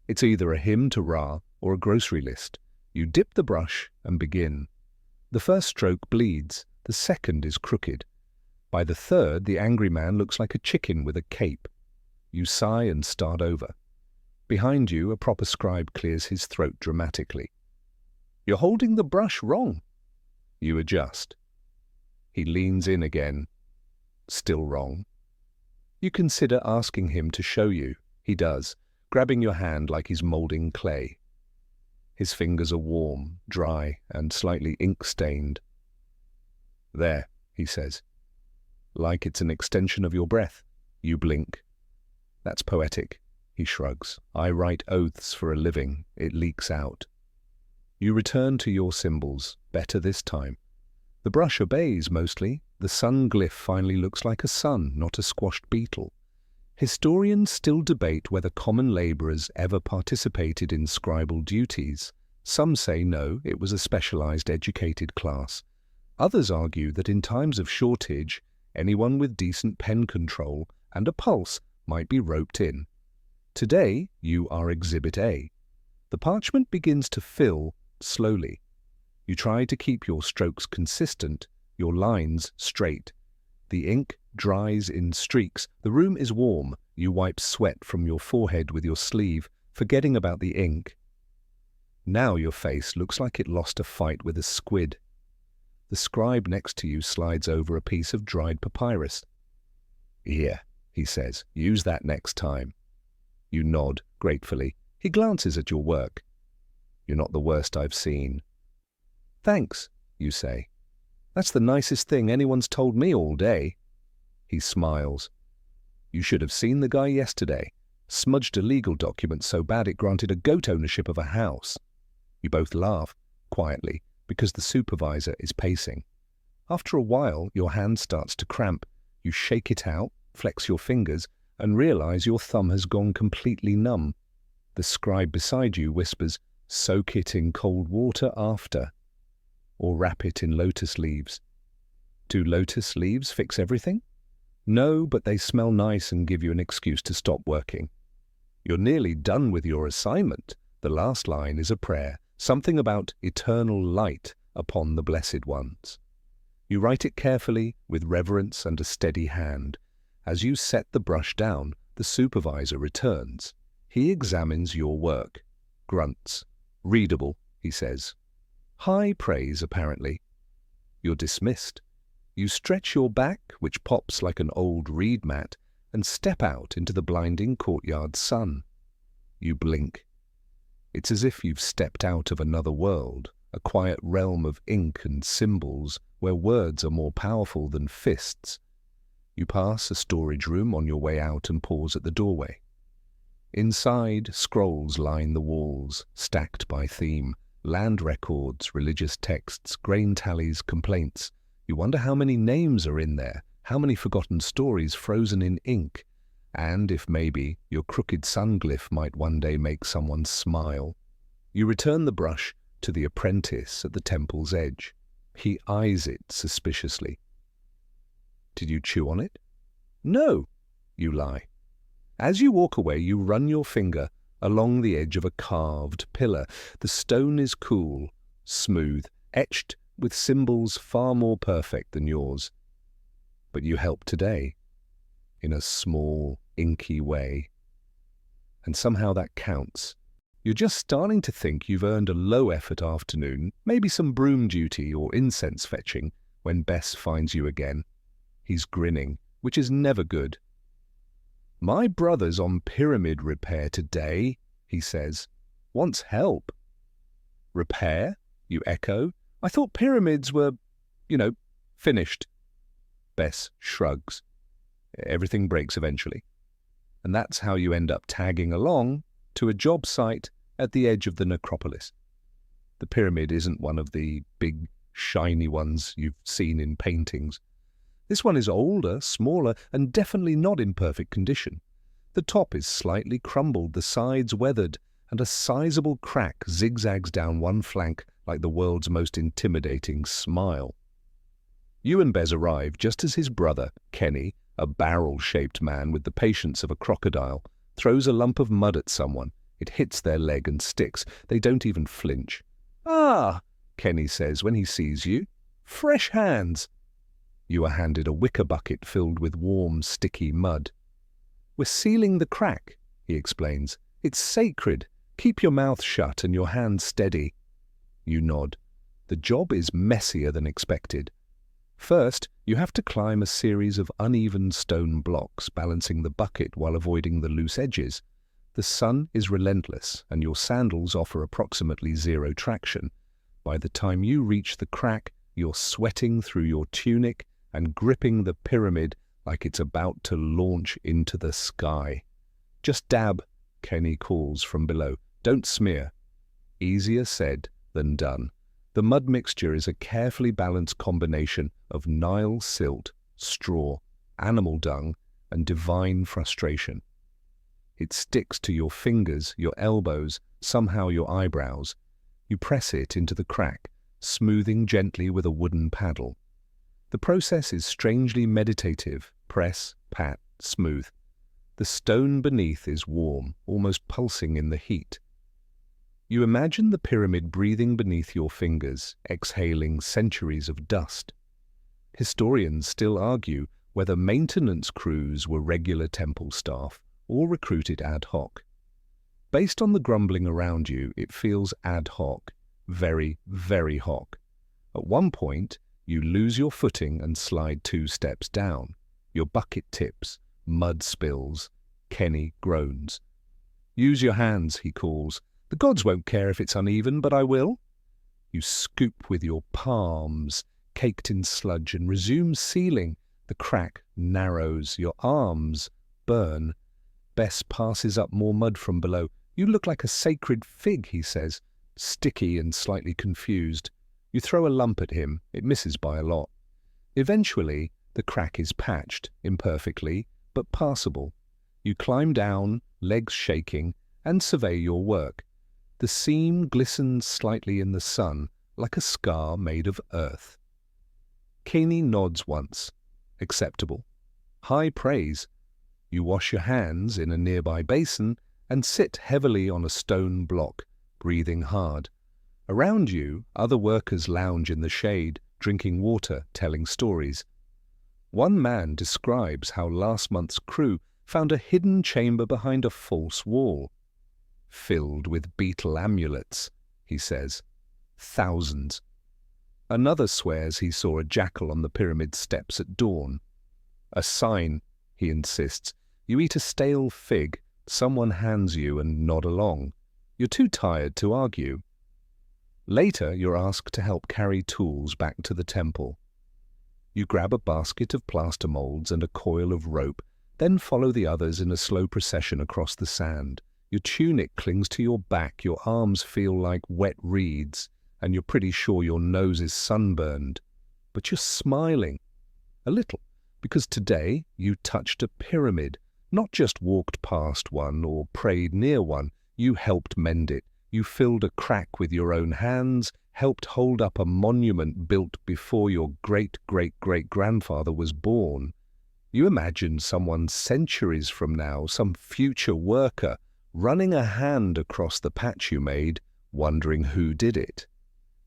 It's either a hymn to Ra or a grocery list. You dip the brush and begin. The first stroke bleeds, the second is crooked. By the third, the angry man looks like a chicken with a cape. You sigh and start over. Behind you, a proper scribe clears his throat dramatically. "You're holding the brush wrong." You adjust. He leans in again. Still wrong. You consider asking him to show you. He does, grabbing your hand like he's molding clay. His fingers are warm, dry, and slightly ink-stained. "There," he says. "Like it's an extension of your breath." You blink. "That's poetic," he shrugs. "I write oaths for a living. It leaks out." You return to your symbols, better this time. The brush obeys mostly. The sun glyph finally looks like a sun, not a squashed beetle. Historians still debate whether common labourers ever participated in scribal duties. Some say no, it was a specialised educated class. Others argue that in times of shortage, anyone with decent pen control and a pulse might be roped in. Today, you are Exhibit A. The parchment begins to fill slowly. You try to keep your strokes consistent, your lines straight. The ink dries in streaks. The room is warm. You wipe sweat from your forehead with your sleeve, forgetting about the ink. Now your face looks like it lost a fight with a squid. The scribe next to you slides over a piece of dried papyrus. "Here," he says, "use that next time." You nod gratefully. He glances at your work. "You're not the worst I've seen." "Thanks," you say. "That's the nicest thing anyone's told me all day." He smiles. "You should have seen the guy yesterday. Smudged a legal document so bad it granted a goat ownership of a house." You both laugh, quietly, because the supervisor is pacing. After a while, your hand starts to cramp. You shake it out, flex your fingers, and realize your thumb has gone completely numb. The scribe beside you whispers, "Soak it in cold water after, or wrap it in lotus leaves." Do lotus leaves fix everything? No, but they smell nice and give you an excuse to stop working. You're nearly done with your assignment. The last line is a prayer, something about eternal light upon the blessed ones. You write it carefully, with reverence and a steady hand. As you set the brush down, the supervisor returns. He examines your work. Grunts. "Readable," he says. High praise, apparently. You're dismissed. You stretch your back, which pops like an old reed mat, and step out into the blinding courtyard sun. You blink. It's as if you've stepped out of another world, a quiet realm of ink and symbols where words are more powerful than fists. You pass a storage room on your way out and pause at the doorway. Inside, scrolls line the walls, stacked by theme, Land records, religious texts, grain tallies, complaints. You wonder how many names are in there, how many forgotten stories frozen in ink, and if maybe your crooked sun glyph might one day make someone smile. You return the brush to the apprentice at the temple's edge. He eyes it suspiciously. Did you chew on it? No, you lie. As you walk away, you run your finger along the edge of a carved pillar. The stone is cool, smooth, etched with symbols far more perfect than yours. But you help today, in a small, inky way. And somehow that counts. You're just starting to think you've earned a low-effort afternoon, maybe some broom duty or incense fetching, when Bess finds you again. He's grinning, which is never good. My brother's on pyramid repair today, he says. Wants help. Repair? You echo. I thought pyramids were, finished. Bess shrugs. Everything breaks eventually. And that's how you end up tagging along to a job site at the edge of the necropolis. The pyramid isn't one of the big, shiny ones you've seen in paintings. This one is older, smaller, and definitely not in perfect condition. The top is slightly crumbled, the sides weathered, and a sizable crack zigzags down one flank like the world's most intimidating smile. You and Bez arrive just as his brother, Kenny, a barrel-shaped man with the patience of a crocodile, throws a lump of mud at someone. It hits their leg and sticks. They don't even flinch. "Ah," Kenny says when he sees you. "Fresh hands." You are handed a wicker bucket filled with warm, sticky mud. "We're sealing the crack," he explains. "It's sacred. Keep your mouth shut and your hands steady." You nod. The job is messier than expected. First, you have to climb a series of uneven stone blocks, balancing the bucket while avoiding the loose edges. The sun is relentless, and your sandals offer approximately zero traction. By the time you reach the crack, you're sweating through your tunic and gripping the pyramid like it's about to launch into the sky. "Just dab," Kenny calls from below. "Don't smear." Easier said than done. The mud mixture is a carefully balanced combination of Nile silt, straw, animal dung, and divine frustration. It sticks to your fingers, your elbows, somehow your eyebrows. You press it into the crack, smoothing gently with a wooden paddle. The process is strangely meditative. Press, pat, smooth. The stone beneath is warm, almost pulsing in the heat. You imagine the pyramid breathing beneath your fingers, exhaling centuries of dust. Historians still argue whether maintenance crews were regular temple staff or recruited ad hoc. Based on the grumbling around you, it feels ad hoc, very, very hoc. At one point, you lose your footing and slide 2 steps down. Your bucket tips, mud spills. Kenny groans. "Use your hands," he calls. "The gods won't care if it's uneven, but I will." You scoop with your palms, caked in sludge, and resume sealing. The crack narrows. Your arms burn. Bess passes up more mud from below. "You look like a sacred fig," he says, sticky and slightly confused. You throw a lump at him. It misses by a lot. Eventually, the crack is patched, imperfectly, but passable. You climb down, legs shaking, and survey your work. The seam glistens slightly in the sun, like a scar made of earth. Kenny nods once. Acceptable. High praise. You wash your hands in a nearby basin and sit heavily on a stone block, breathing hard. Around you, other workers lounge in the shade, drinking water, telling stories. One man describes how last month's crew found a hidden chamber behind a false wall. "Filled with beetle amulets," he says. "Thousands." Another swears he saw a jackal on the pyramid steps at dawn. "A sign," he insists. You eat a stale fig, someone hands you and nod along. You're too tired to argue. Later, you're asked to help carry tools back to the temple. You grab a basket of plaster molds and a coil of rope, then follow the others in a slow procession across the sand. Your tunic clings to your back, your arms feel like wet reeds, and you're pretty sure your nose is sunburned. But you're smiling. A little, because today you touched a pyramid, not just walked past one or prayed near one. You helped mend it. You filled a crack with your own hands, helped hold up a monument built before your great-great-great-grandfather was born. You imagined someone centuries from now, some future worker, running a hand across the patch you made, wondering who did it.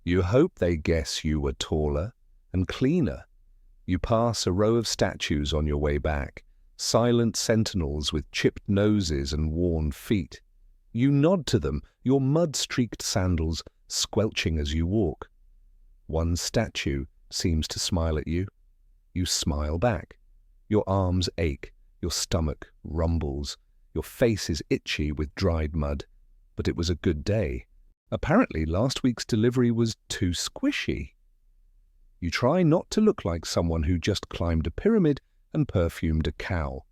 You hope they guess you were taller and cleaner. You pass a row of statues on your way back, silent sentinels with chipped noses and worn feet. You nod to them, your mud-streaked sandals squelching as you walk. One statue seems to smile at you. You smile back. Your arms ache, your stomach rumbles, your face is itchy with dried mud. But it was a good day. Apparently last week's delivery was too squishy. You try not to look like someone who just climbed a pyramid and perfumed a cow.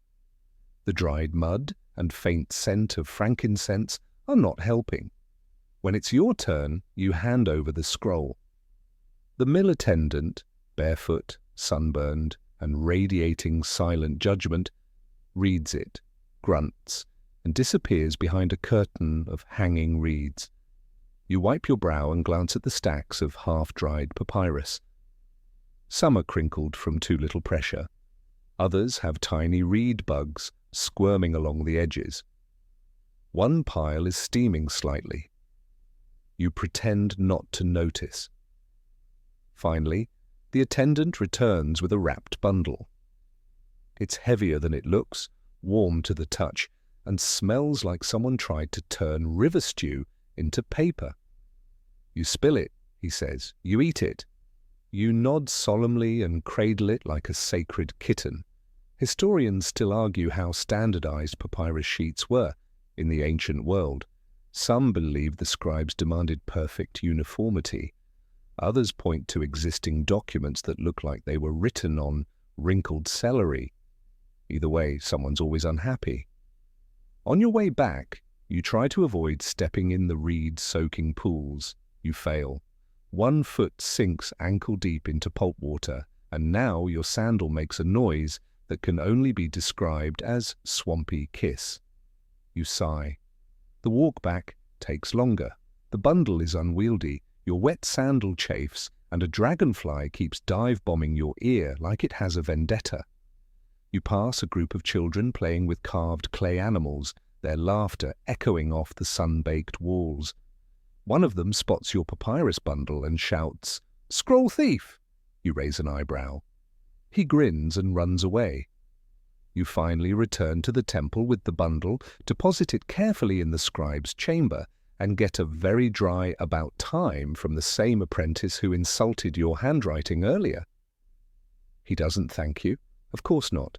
The dried mud and faint scent of frankincense are not helping. When it's your turn, you hand over the scroll. The mill attendant, barefoot, sunburned, and radiating silent judgment, reads it, grunts, and disappears behind a curtain of hanging reeds. You wipe your brow and glance at the stacks of half-dried papyrus. Some are crinkled from too little pressure. Others have tiny reed bugs squirming along the edges. One pile is steaming slightly. You pretend not to notice. Finally, the attendant returns with a wrapped bundle. It's heavier than it looks, warm to the touch, and smells like someone tried to turn river stew into paper. You spill it, he says. You eat it. You nod solemnly and cradle it like a sacred kitten. Historians still argue how standardized papyrus sheets were in the ancient world. Some believe the scribes demanded perfect uniformity. Others point to existing documents that look like they were written on wrinkled celery. Either way, someone's always unhappy. On your way back, you try to avoid stepping in the reed-soaking pools. You fail. One foot sinks ankle-deep into pulp water, and now your sandal makes a noise that can only be described as swampy kiss. You sigh. The walk back takes longer. The bundle is unwieldy, your wet sandal chafes, and a dragonfly keeps dive-bombing your ear like it has a vendetta. You pass a group of children playing with carved clay animals, their laughter echoing off the sun-baked walls. One of them spots your papyrus bundle and shouts, "Scroll thief!" You raise an eyebrow. He grins and runs away. You finally return to the temple with the bundle, deposit it carefully in the scribe's chamber, and get a very dry about time from the same apprentice who insulted your handwriting earlier. He doesn't thank you. Of course not.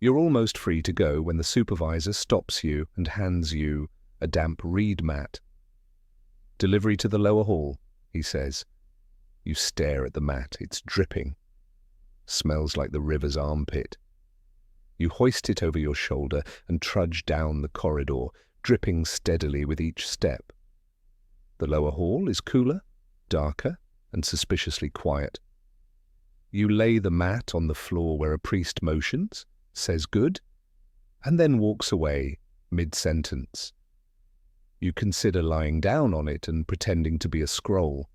You're almost free to go when the supervisor stops you and hands you a damp reed mat. "Delivery to the lower hall," he says. You stare at the mat. It's dripping. Smells like the river's armpit. You hoist it over your shoulder and trudge down the corridor, dripping steadily with each step. The lower hall is cooler, darker, and suspiciously quiet. You lay the mat on the floor where a priest motions, says good, and then walks away mid-sentence. You consider lying down on it and pretending to be a scroll.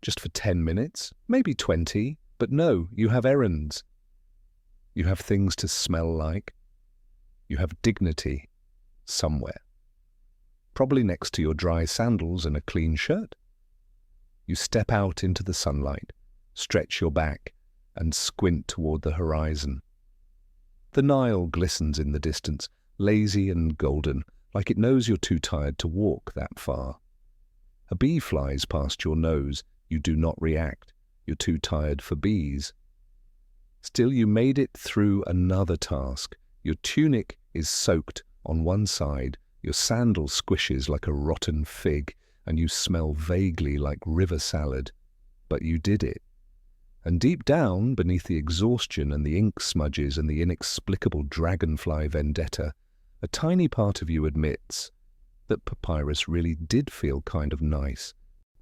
Just for 10 minutes, maybe 20, but no, you have errands. You have things to smell like. You have dignity somewhere. Probably next to your dry sandals and a clean shirt. You step out into the sunlight, stretch your back, and squint toward the horizon. The Nile glistens in the distance, lazy and golden, like it knows you're too tired to walk that far. A bee flies past your nose. You do not react. You're too tired for bees. Still, you made it through another task. Your tunic is soaked on one side, your sandal squishes like a rotten fig, and you smell vaguely like river salad. But you did it. And deep down, beneath the exhaustion and the ink smudges and the inexplicable dragonfly vendetta, a tiny part of you admits that papyrus really did feel kind of nice.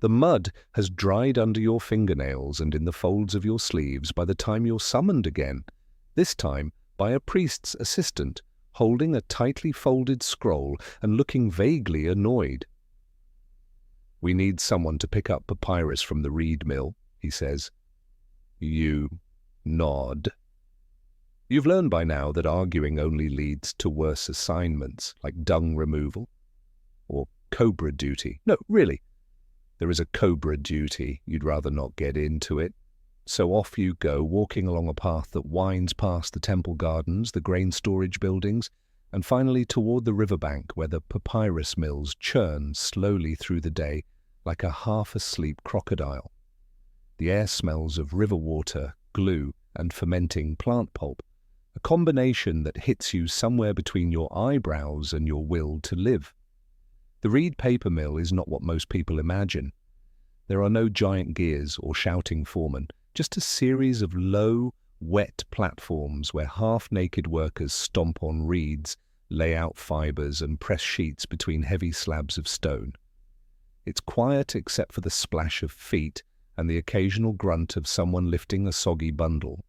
The mud has dried under your fingernails and in the folds of your sleeves by the time you're summoned again, this time by a priest's assistant, holding a tightly folded scroll and looking vaguely annoyed. "We need someone to pick up papyrus from the reed mill," he says. You nod. You've learned by now that arguing only leads to worse assignments, like dung removal or cobra duty. No, really. There is a cobra duty. You'd rather not get into it. So off you go, walking along a path that winds past the temple gardens, the grain storage buildings, and finally toward the riverbank where the papyrus mills churn slowly through the day like a half-asleep crocodile. The air smells of river water, glue, and fermenting plant pulp, a combination that hits you somewhere between your eyebrows and your will to live. The reed paper mill is not what most people imagine. There are no giant gears or shouting foremen, just a series of low, wet platforms where half-naked workers stomp on reeds, lay out fibers, and press sheets between heavy slabs of stone. It's quiet except for the splash of feet and the occasional grunt of someone lifting a soggy bundle.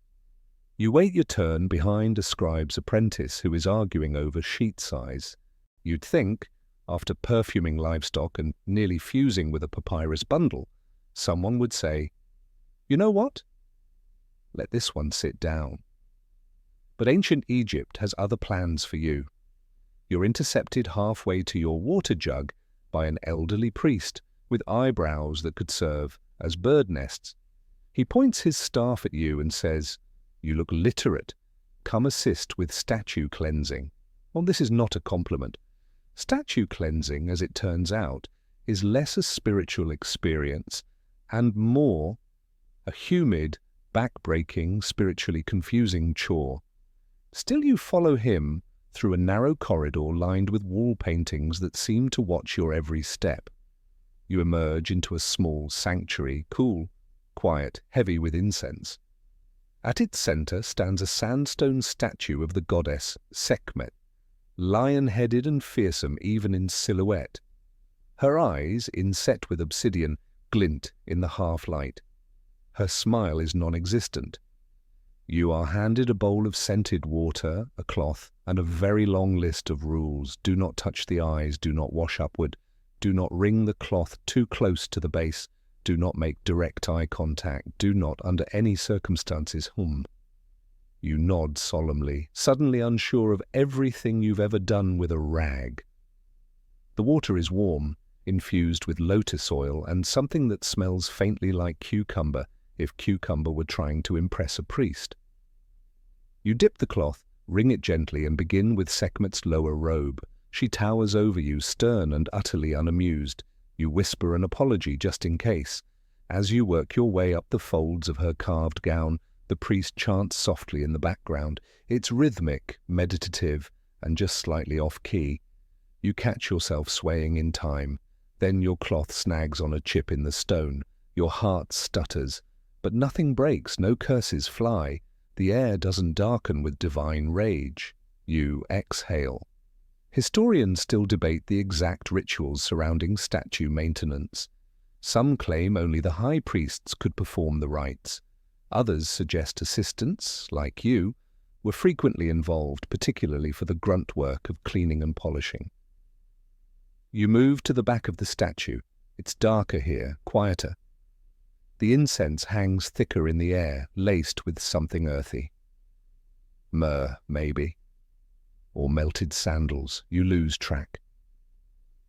You wait your turn behind a scribe's apprentice who is arguing over sheet size. You'd think, after perfuming livestock and nearly fusing with a papyrus bundle, someone would say, "You know what? Let this one sit down." But ancient Egypt has other plans for you. You're intercepted halfway to your water jug by an elderly priest with eyebrows that could serve as bird nests. He points his staff at you and says, "You look literate. Come assist with statue cleansing." Well, this is not a compliment. Statue cleansing, as it turns out, is less a spiritual experience and more a humid, back-breaking, spiritually confusing chore. Still, you follow him through a narrow corridor lined with wall paintings that seem to watch your every step. You emerge into a small sanctuary, cool, quiet, heavy with incense. At its center stands a sandstone statue of the goddess Sekhmet, lion-headed and fearsome even in silhouette. Her eyes, inset with obsidian, glint in the half-light. Her smile is non-existent. You are handed a bowl of scented water, a cloth, and a very long list of rules. Do not touch the eyes, do not wash upward, do not wring the cloth too close to the base, do not make direct eye contact, do not, under any circumstances, hum. You nod solemnly, suddenly unsure of everything you've ever done with a rag. The water is warm, infused with lotus oil and something that smells faintly like cucumber, if cucumber were trying to impress a priest. You dip the cloth, wring it gently, and begin with Sekhmet's lower robe. She towers over you, stern and utterly unamused. You whisper an apology just in case. As you work your way up the folds of her carved gown, the priest chants softly in the background. It's rhythmic, meditative, and just slightly off-key. You catch yourself swaying in time. Then your cloth snags on a chip in the stone. Your heart stutters. But nothing breaks, no curses fly. The air doesn't darken with divine rage. You exhale. Historians still debate the exact rituals surrounding statue maintenance. Some claim only the high priests could perform the rites. Others suggest assistants, like you, were frequently involved, particularly for the grunt work of cleaning and polishing. You move to the back of the statue. It's darker here, quieter. The incense hangs thicker in the air, laced with something earthy. Myrrh, maybe. Or melted sandals. You lose track.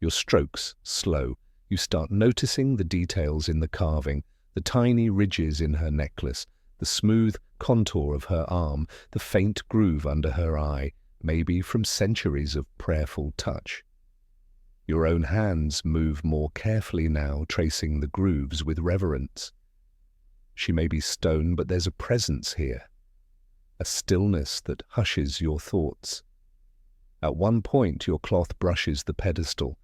Your strokes slow. You start noticing the details in the carving, the tiny ridges in her necklace, the smooth contour of her arm, the faint groove under her eye, maybe from centuries of prayerful touch. Your own hands move more carefully now, tracing the grooves with reverence. She may be stone, but there's a presence here, a stillness that hushes your thoughts. At one point, your cloth brushes the pedestal,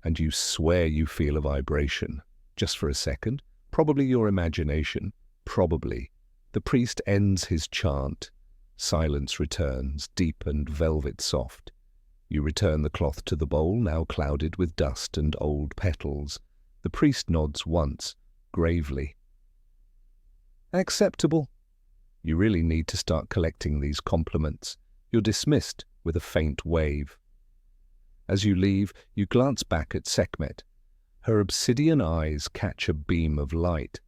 and you swear you feel a vibration. Just for a second, probably your imagination, probably. The priest ends his chant. Silence returns, deep and velvet soft. You return the cloth to the bowl, now clouded with dust and old petals. The priest nods once, gravely. Acceptable. You really need to start collecting these compliments. You're dismissed with a faint wave. As you leave, you glance back at Sekhmet. Her obsidian eyes catch a beam of light.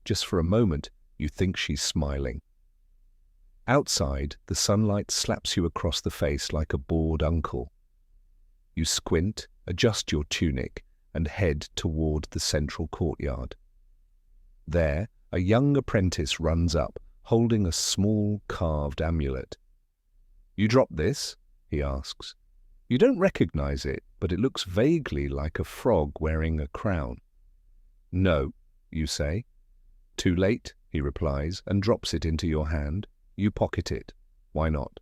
Just for a moment, you think she's smiling. Outside, the sunlight slaps you across the face like a bored uncle. You squint, adjust your tunic, and head toward the central courtyard. There, a young apprentice runs up, holding a small carved amulet. "You dropped this?" he asks. You don't recognize it, but it looks vaguely like a frog wearing a crown. "No," you say. "Too late," he replies, and drops it into your hand. You pocket it. Why not?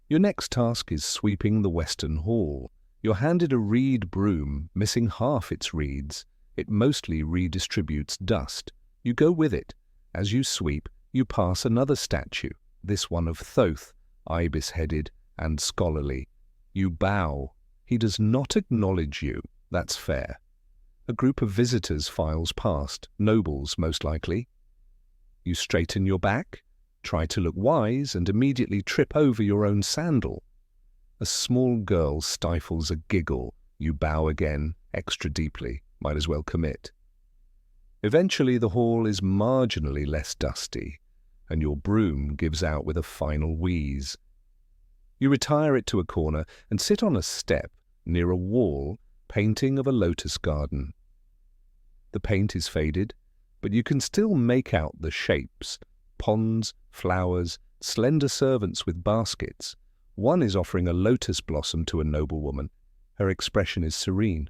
Your next task is sweeping the Western Hall. You're handed a reed broom, missing half its reeds. It mostly redistributes dust. You go with it. As you sweep, you pass another statue, this one of Thoth, ibis-headed and scholarly. You bow. He does not acknowledge you. That's fair. A group of visitors files past, nobles most likely. You straighten your back, try to look wise, and immediately trip over your own sandal. A small girl stifles a giggle. You bow again, extra deeply. Might as well commit. Eventually the hall is marginally less dusty, and your broom gives out with a final wheeze. You retire it to a corner and sit on a step near a wall painting of a lotus garden. The paint is faded, but you can still make out the shapes: ponds, flowers, slender servants with baskets. One is offering a lotus blossom to a noblewoman. Her expression is serene.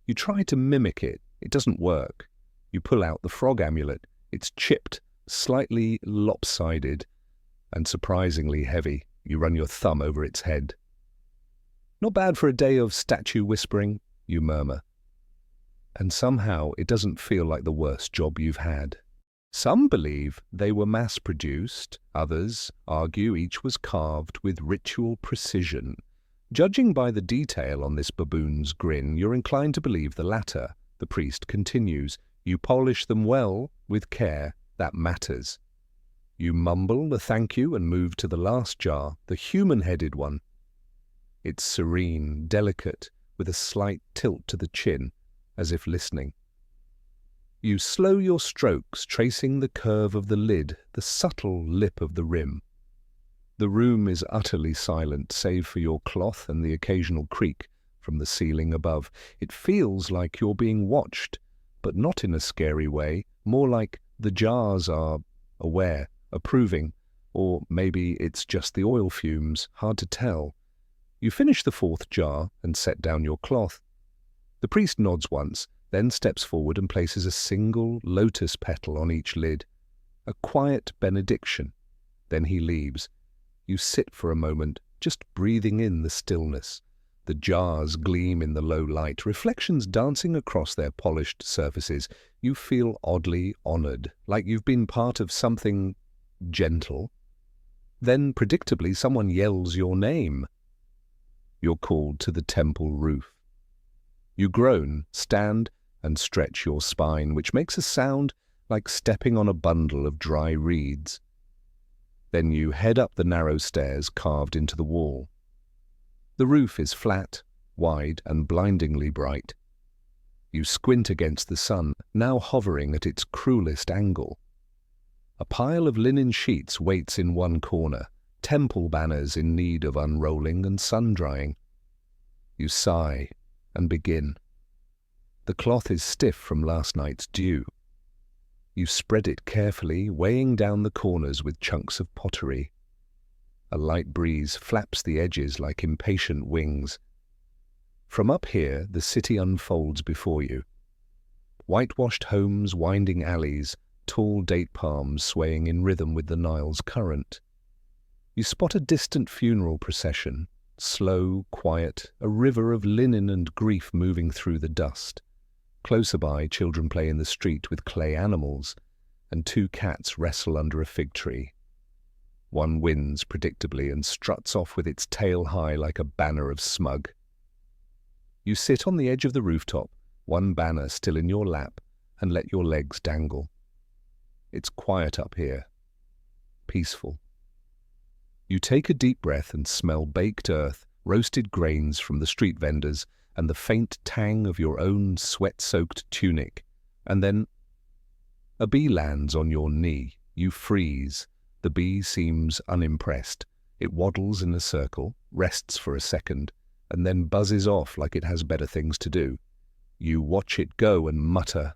You try to mimic it. It doesn't work. You pull out the frog amulet. It's chipped, slightly lopsided, and surprisingly heavy. You run your thumb over its head. "Not bad for a day of statue whispering," you murmur. And somehow it doesn't feel like the worst job you've had. Some believe they were mass-produced. Others argue each was carved with ritual precision. Judging by the detail on this baboon's grin, you're inclined to believe the latter. The priest continues. You polish them well, with care. That matters. You mumble a thank you and move to the last jar, the human-headed one. It's serene, delicate, with a slight tilt to the chin, as if listening. You slow your strokes, tracing the curve of the lid, the subtle lip of the rim. The room is utterly silent, save for your cloth and the occasional creak from the ceiling above. It feels like you're being watched, but not in a scary way, more like the jars are aware, approving, or maybe it's just the oil fumes, hard to tell. You finish the fourth jar and set down your cloth. The priest nods once, then steps forward and places a single lotus petal on each lid. A quiet benediction. Then he leaves. You sit for a moment, just breathing in the stillness. The jars gleam in the low light, reflections dancing across their polished surfaces. You feel oddly honored, like you've been part of something gentle. Then, predictably, someone yells your name. You're called to the temple roof. You groan, stand, and stretch your spine, which makes a sound like stepping on a bundle of dry reeds. Then you head up the narrow stairs carved into the wall. The roof is flat, wide, and blindingly bright. You squint against the sun, now hovering at its cruelest angle. A pile of linen sheets waits in one corner, temple banners in need of unrolling and sun-drying. You sigh and begin. The cloth is stiff from last night's dew. You spread it carefully, weighing down the corners with chunks of pottery. A light breeze flaps the edges like impatient wings. From up here, the city unfolds before you. Whitewashed homes, winding alleys, tall date palms swaying in rhythm with the Nile's current. You spot a distant funeral procession, slow, quiet, a river of linen and grief moving through the dust. Closer by, children play in the street with clay animals, and two cats wrestle under a fig tree. One wins predictably and struts off with its tail high like a banner of smug. You sit on the edge of the rooftop, one banner still in your lap, and let your legs dangle. It's quiet up here. Peaceful. You take a deep breath and smell baked earth, roasted grains from the street vendors, and the faint tang of your own sweat-soaked tunic. And then a bee lands on your knee. You freeze. The bee seems unimpressed. It waddles in a circle, rests for a second, and then buzzes off like it has better things to do. You watch it go and mutter,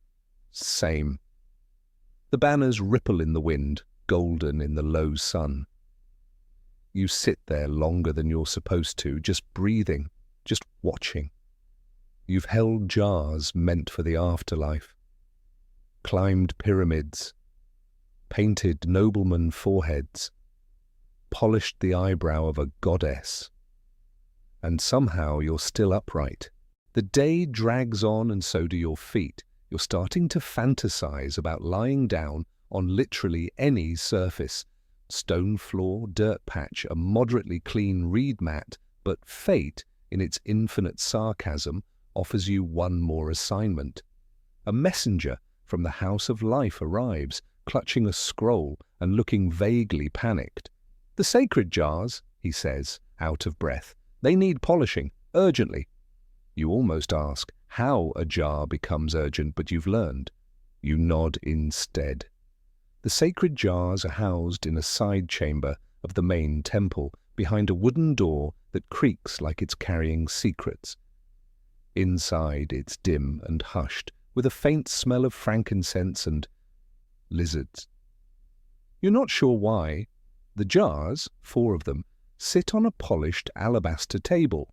"Same." The banners ripple in the wind, golden in the low sun. You sit there longer than you're supposed to, just breathing, just watching. You've held jars meant for the afterlife, climbed pyramids, painted nobleman foreheads, polished the eyebrow of a goddess. And somehow you're still upright. The day drags on and so do your feet. You're starting to fantasize about lying down on literally any surface. Stone floor, dirt patch, a moderately clean reed mat, but fate, in its infinite sarcasm, offers you one more assignment. A messenger from the House of Life arrives, clutching a scroll and looking vaguely panicked. "The sacred jars," he says, out of breath. "They need polishing, urgently." You almost ask how a jar becomes urgent, but you've learned. You nod instead. The sacred jars are housed in a side chamber of the main temple, behind a wooden door that creaks like it's carrying secrets. Inside it's dim and hushed, with a faint smell of frankincense and lizards. You're not sure why. The jars, 4 of them, sit on a polished alabaster table.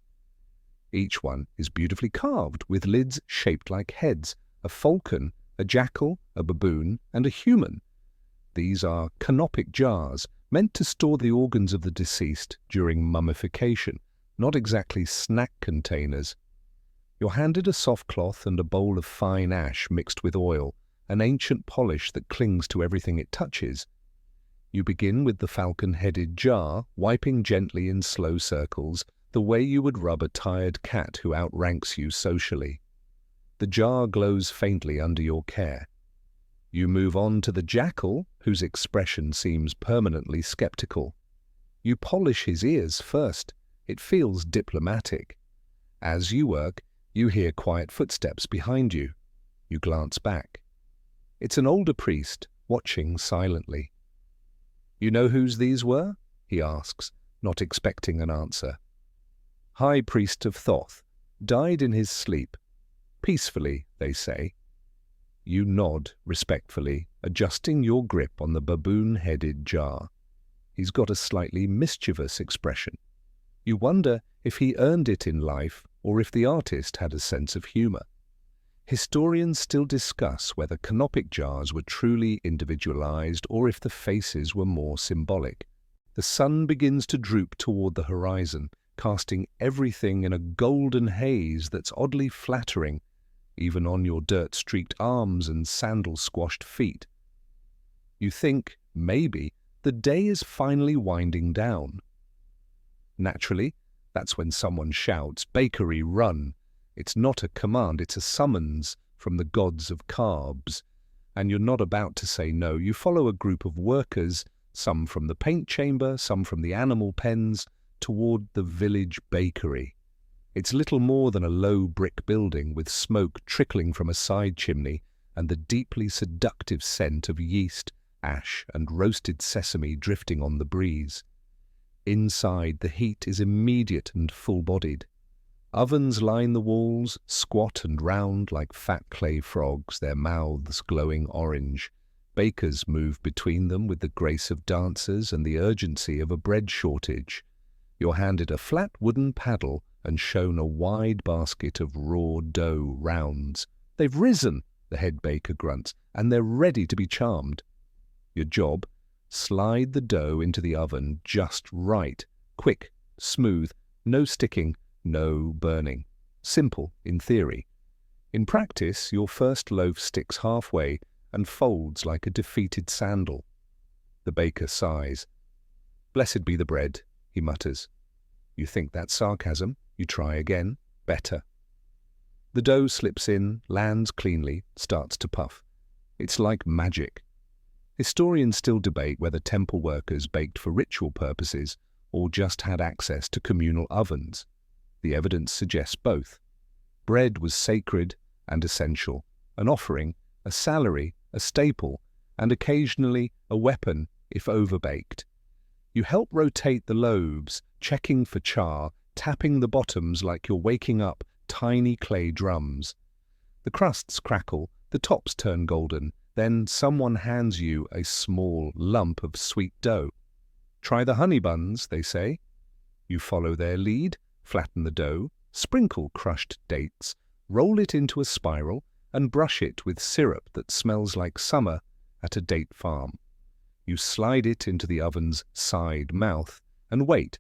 Each one is beautifully carved, with lids shaped like heads, a falcon, a jackal, a baboon, and a human. These are canopic jars, meant to store the organs of the deceased during mummification, not exactly snack containers. You're handed a soft cloth and a bowl of fine ash mixed with oil, an ancient polish that clings to everything it touches. You begin with the falcon-headed jar, wiping gently in slow circles, the way you would rub a tired cat who outranks you socially. The jar glows faintly under your care. You move on to the jackal, whose expression seems permanently skeptical. You polish his ears first. It feels diplomatic. As you work, you hear quiet footsteps behind you. You glance back. It's an older priest, watching silently. "You know whose these were?" he asks, not expecting an answer. "High Priest of Thoth, died in his sleep. Peacefully, they say." You nod respectfully, adjusting your grip on the baboon-headed jar. He's got a slightly mischievous expression. You wonder if he earned it in life or if the artist had a sense of humor. Historians still discuss whether canopic jars were truly individualized or if the faces were more symbolic. The sun begins to droop toward the horizon, casting everything in a golden haze that's oddly flattering, even on your dirt-streaked arms and sandal-squashed feet. You think, maybe, the day is finally winding down. Naturally, that's when someone shouts, "Bakery, run!" It's not a command, it's a summons from the gods of carbs. And you're not about to say no. You follow a group of workers, some from the paint chamber, some from the animal pens, toward the village bakery. It's little more than a low brick building with smoke trickling from a side chimney and the deeply seductive scent of yeast, ash, and roasted sesame drifting on the breeze. Inside, the heat is immediate and full-bodied. Ovens line the walls, squat and round like fat clay frogs, their mouths glowing orange. Bakers move between them with the grace of dancers and the urgency of a bread shortage. You're handed a flat wooden paddle and shown a wide basket of raw dough rounds. "They've risen," the head baker grunts, "and they're ready to be charmed." Your job? Slide the dough into the oven just right. Quick, smooth, no sticking, no burning. Simple in theory. In practice, your first loaf sticks halfway and folds like a defeated sandal. The baker sighs. Blessed be the bread, he mutters. You think that's sarcasm. You try again. Better. The dough slips in, lands cleanly, starts to puff. It's like magic. Historians still debate whether temple workers baked for ritual purposes or just had access to communal ovens. The evidence suggests both. Bread was sacred and essential, an offering, a salary, a staple, and occasionally a weapon if overbaked. You help rotate the loaves, checking for char, tapping the bottoms like you're waking up tiny clay drums. The crusts crackle, the tops turn golden, then someone hands you a small lump of sweet dough. Try the honey buns, they say. You follow their lead, flatten the dough, sprinkle crushed dates, roll it into a spiral, and brush it with syrup that smells like summer at a date farm. You slide it into the oven's side mouth and wait.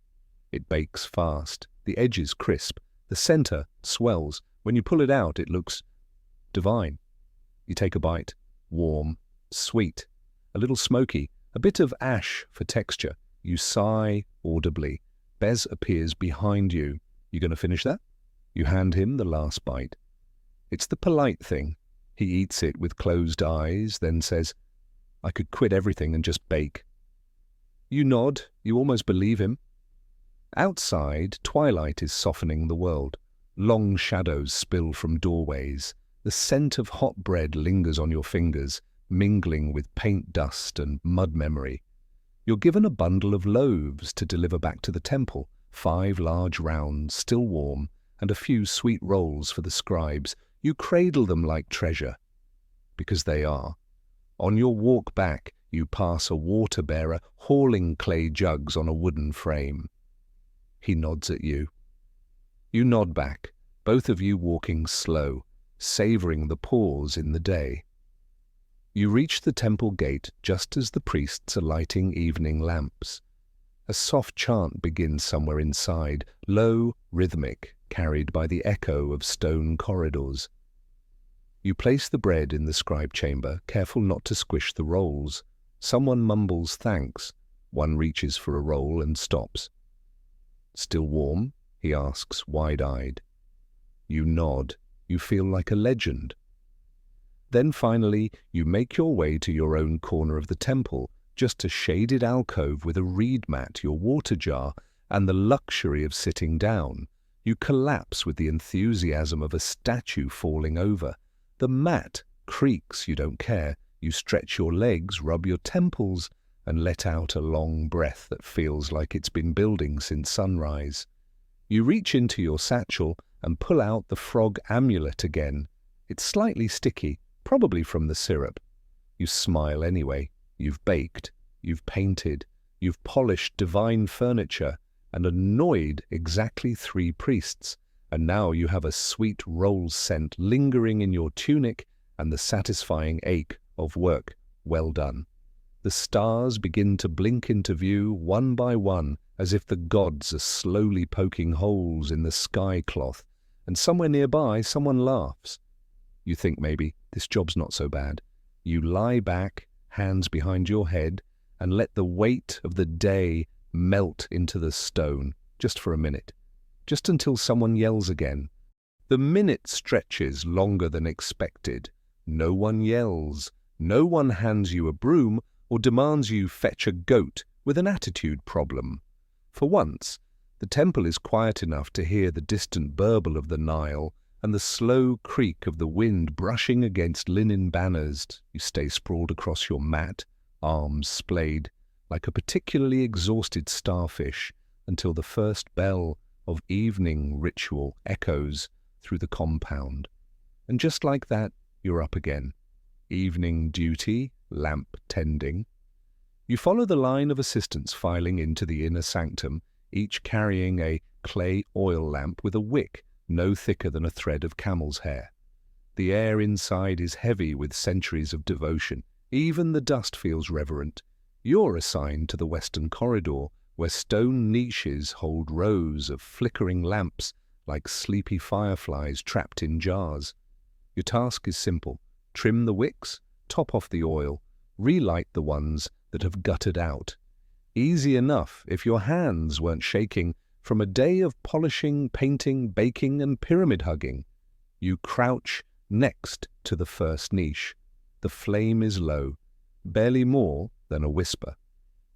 It bakes fast, the edges crisp, the center swells. When you pull it out, it looks divine. You take a bite, warm, sweet, a little smoky, a bit of ash for texture. You sigh audibly. Bez appears behind you. You going to finish that? You hand him the last bite. It's the polite thing. He eats it with closed eyes, then says, I could quit everything and just bake. You nod. You almost believe him. Outside, twilight is softening the world. Long shadows spill from doorways. The scent of hot bread lingers on your fingers, mingling with paint dust and mud memory. You're given a bundle of loaves to deliver back to the temple, 5 large rounds, still warm, and a few sweet rolls for the scribes. You cradle them like treasure, because they are. On your walk back, you pass a water bearer hauling clay jugs on a wooden frame. He nods at you. You nod back, both of you walking slow, savoring the pause in the day. You reach the temple gate just as the priests are lighting evening lamps. A soft chant begins somewhere inside, low, rhythmic, carried by the echo of stone corridors. You place the bread in the scribe chamber, careful not to squish the rolls. Someone mumbles thanks. One reaches for a roll and stops. Still warm? He asks, wide-eyed. You nod. You feel like a legend. Then finally, you make your way to your own corner of the temple, just a shaded alcove with a reed mat, your water jar, and the luxury of sitting down. You collapse with the enthusiasm of a statue falling over. The mat creaks, you don't care. You stretch your legs, rub your temples, and let out a long breath that feels like it's been building since sunrise. You reach into your satchel and pull out the frog amulet again. It's slightly sticky, probably from the syrup. You smile anyway. You've baked, you've painted, you've polished divine furniture and annoyed exactly 3 priests, and now you have a sweet roll scent lingering in your tunic and the satisfying ache of work well done. The stars begin to blink into view one by one, as if the gods are slowly poking holes in the sky cloth, and somewhere nearby someone laughs. You think maybe this job's not so bad. You lie back, hands behind your head, and let the weight of the day melt into the stone, just for a minute, just until someone yells again. The minute stretches longer than expected. No one yells. No one hands you a broom or demands you fetch a goat with an attitude problem. For once, the temple is quiet enough to hear the distant burble of the Nile and the slow creak of the wind brushing against linen banners. You stay sprawled across your mat, arms splayed, like a particularly exhausted starfish, until the first bell of evening ritual echoes through the compound. And just like that, you're up again. Evening duty, lamp tending. You follow the line of assistants filing into the inner sanctum, each carrying a clay oil lamp with a wick no thicker than a thread of camel's hair. The air inside is heavy with centuries of devotion. Even the dust feels reverent. You're assigned to the western corridor, where stone niches hold rows of flickering lamps like sleepy fireflies trapped in jars. Your task is simple. Trim the wicks, top off the oil, relight the ones that have guttered out. Easy enough if your hands weren't shaking from a day of polishing, painting, baking, and pyramid hugging. You crouch next to the first niche. The flame is low, barely more than a whisper.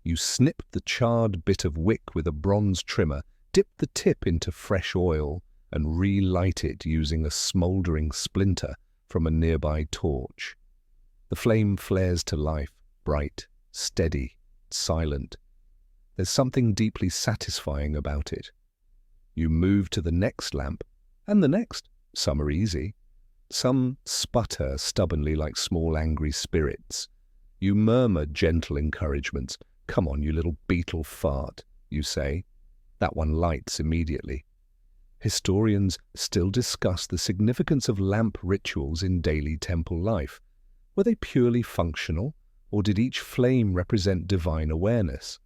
You snip the charred bit of wick with a bronze trimmer, dip the tip into fresh oil, and relight it using a smouldering splinter from a nearby torch. The flame flares to life, bright, steady, silent. There's something deeply satisfying about it. You move to the next lamp, and the next. Some are easy. Some sputter stubbornly like small angry spirits. You murmur gentle encouragements. "Come on, you little beetle fart," you say. That one lights immediately. Historians still discuss the significance of lamp rituals in daily temple life. Were they purely functional, or did each flame represent divine awareness?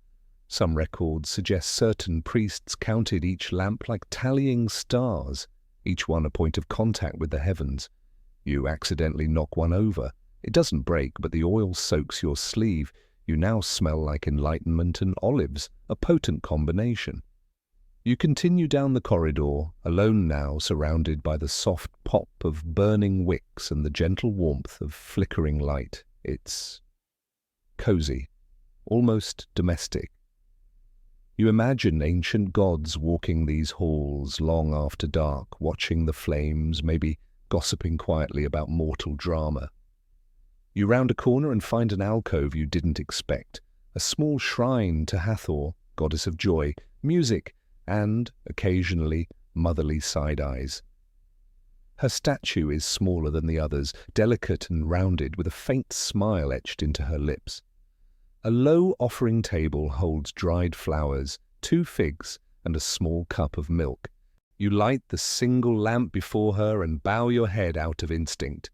Some records suggest certain priests counted each lamp like tallying stars, each one a point of contact with the heavens. You accidentally knock one over. It doesn't break, but the oil soaks your sleeve. You now smell like enlightenment and olives, a potent combination. You continue down the corridor, alone now, surrounded by the soft pop of burning wicks and the gentle warmth of flickering light. It's cozy, almost domestic. You imagine ancient gods walking these halls long after dark, watching the flames, maybe gossiping quietly about mortal drama. You round a corner and find an alcove you didn't expect, a small shrine to Hathor, goddess of joy, music, and, occasionally, motherly side-eyes. Her statue is smaller than the others, delicate and rounded, with a faint smile etched into her lips. A low offering table holds dried flowers, 2 figs, and a small cup of milk. You light the single lamp before her and bow your head out of instinct.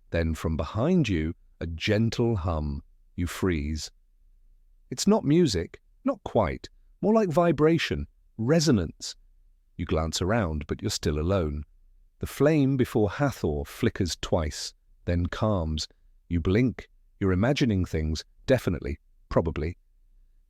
Then from behind you, a gentle hum. You freeze. It's not music, not quite, more like vibration, resonance. You glance around, but you're still alone. The flame before Hathor flickers twice, then calms. You blink. You're imagining things, definitely, probably.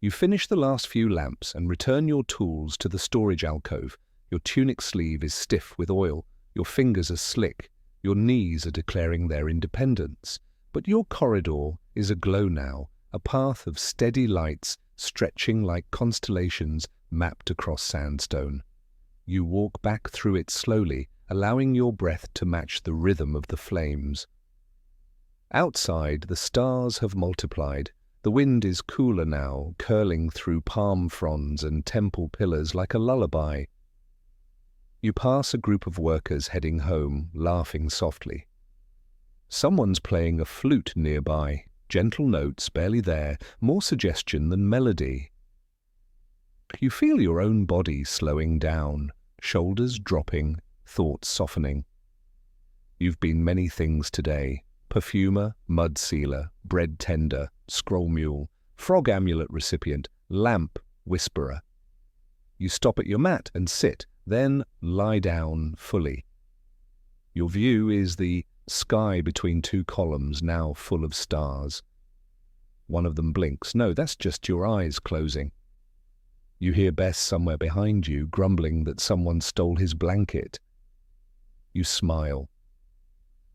You finish the last few lamps and return your tools to the storage alcove. Your tunic sleeve is stiff with oil. Your fingers are slick. Your knees are declaring their independence. But your corridor is aglow now, a path of steady lights stretching like constellations mapped across sandstone. You walk back through it slowly, allowing your breath to match the rhythm of the flames. Outside, the stars have multiplied. The wind is cooler now, curling through palm fronds and temple pillars like a lullaby. You pass a group of workers heading home, laughing softly. Someone's playing a flute nearby, gentle notes barely there, more suggestion than melody. You feel your own body slowing down, shoulders dropping, thoughts softening. You've been many things today: perfumer, mud sealer, bread tender, scroll mule, frog amulet recipient, lamp whisperer. You stop at your mat and sit, then lie down fully. Your view is the sky between 2 columns, now full of stars. One of them blinks. No, that's just your eyes closing. You hear Bess somewhere behind you grumbling that someone stole his blanket. You smile.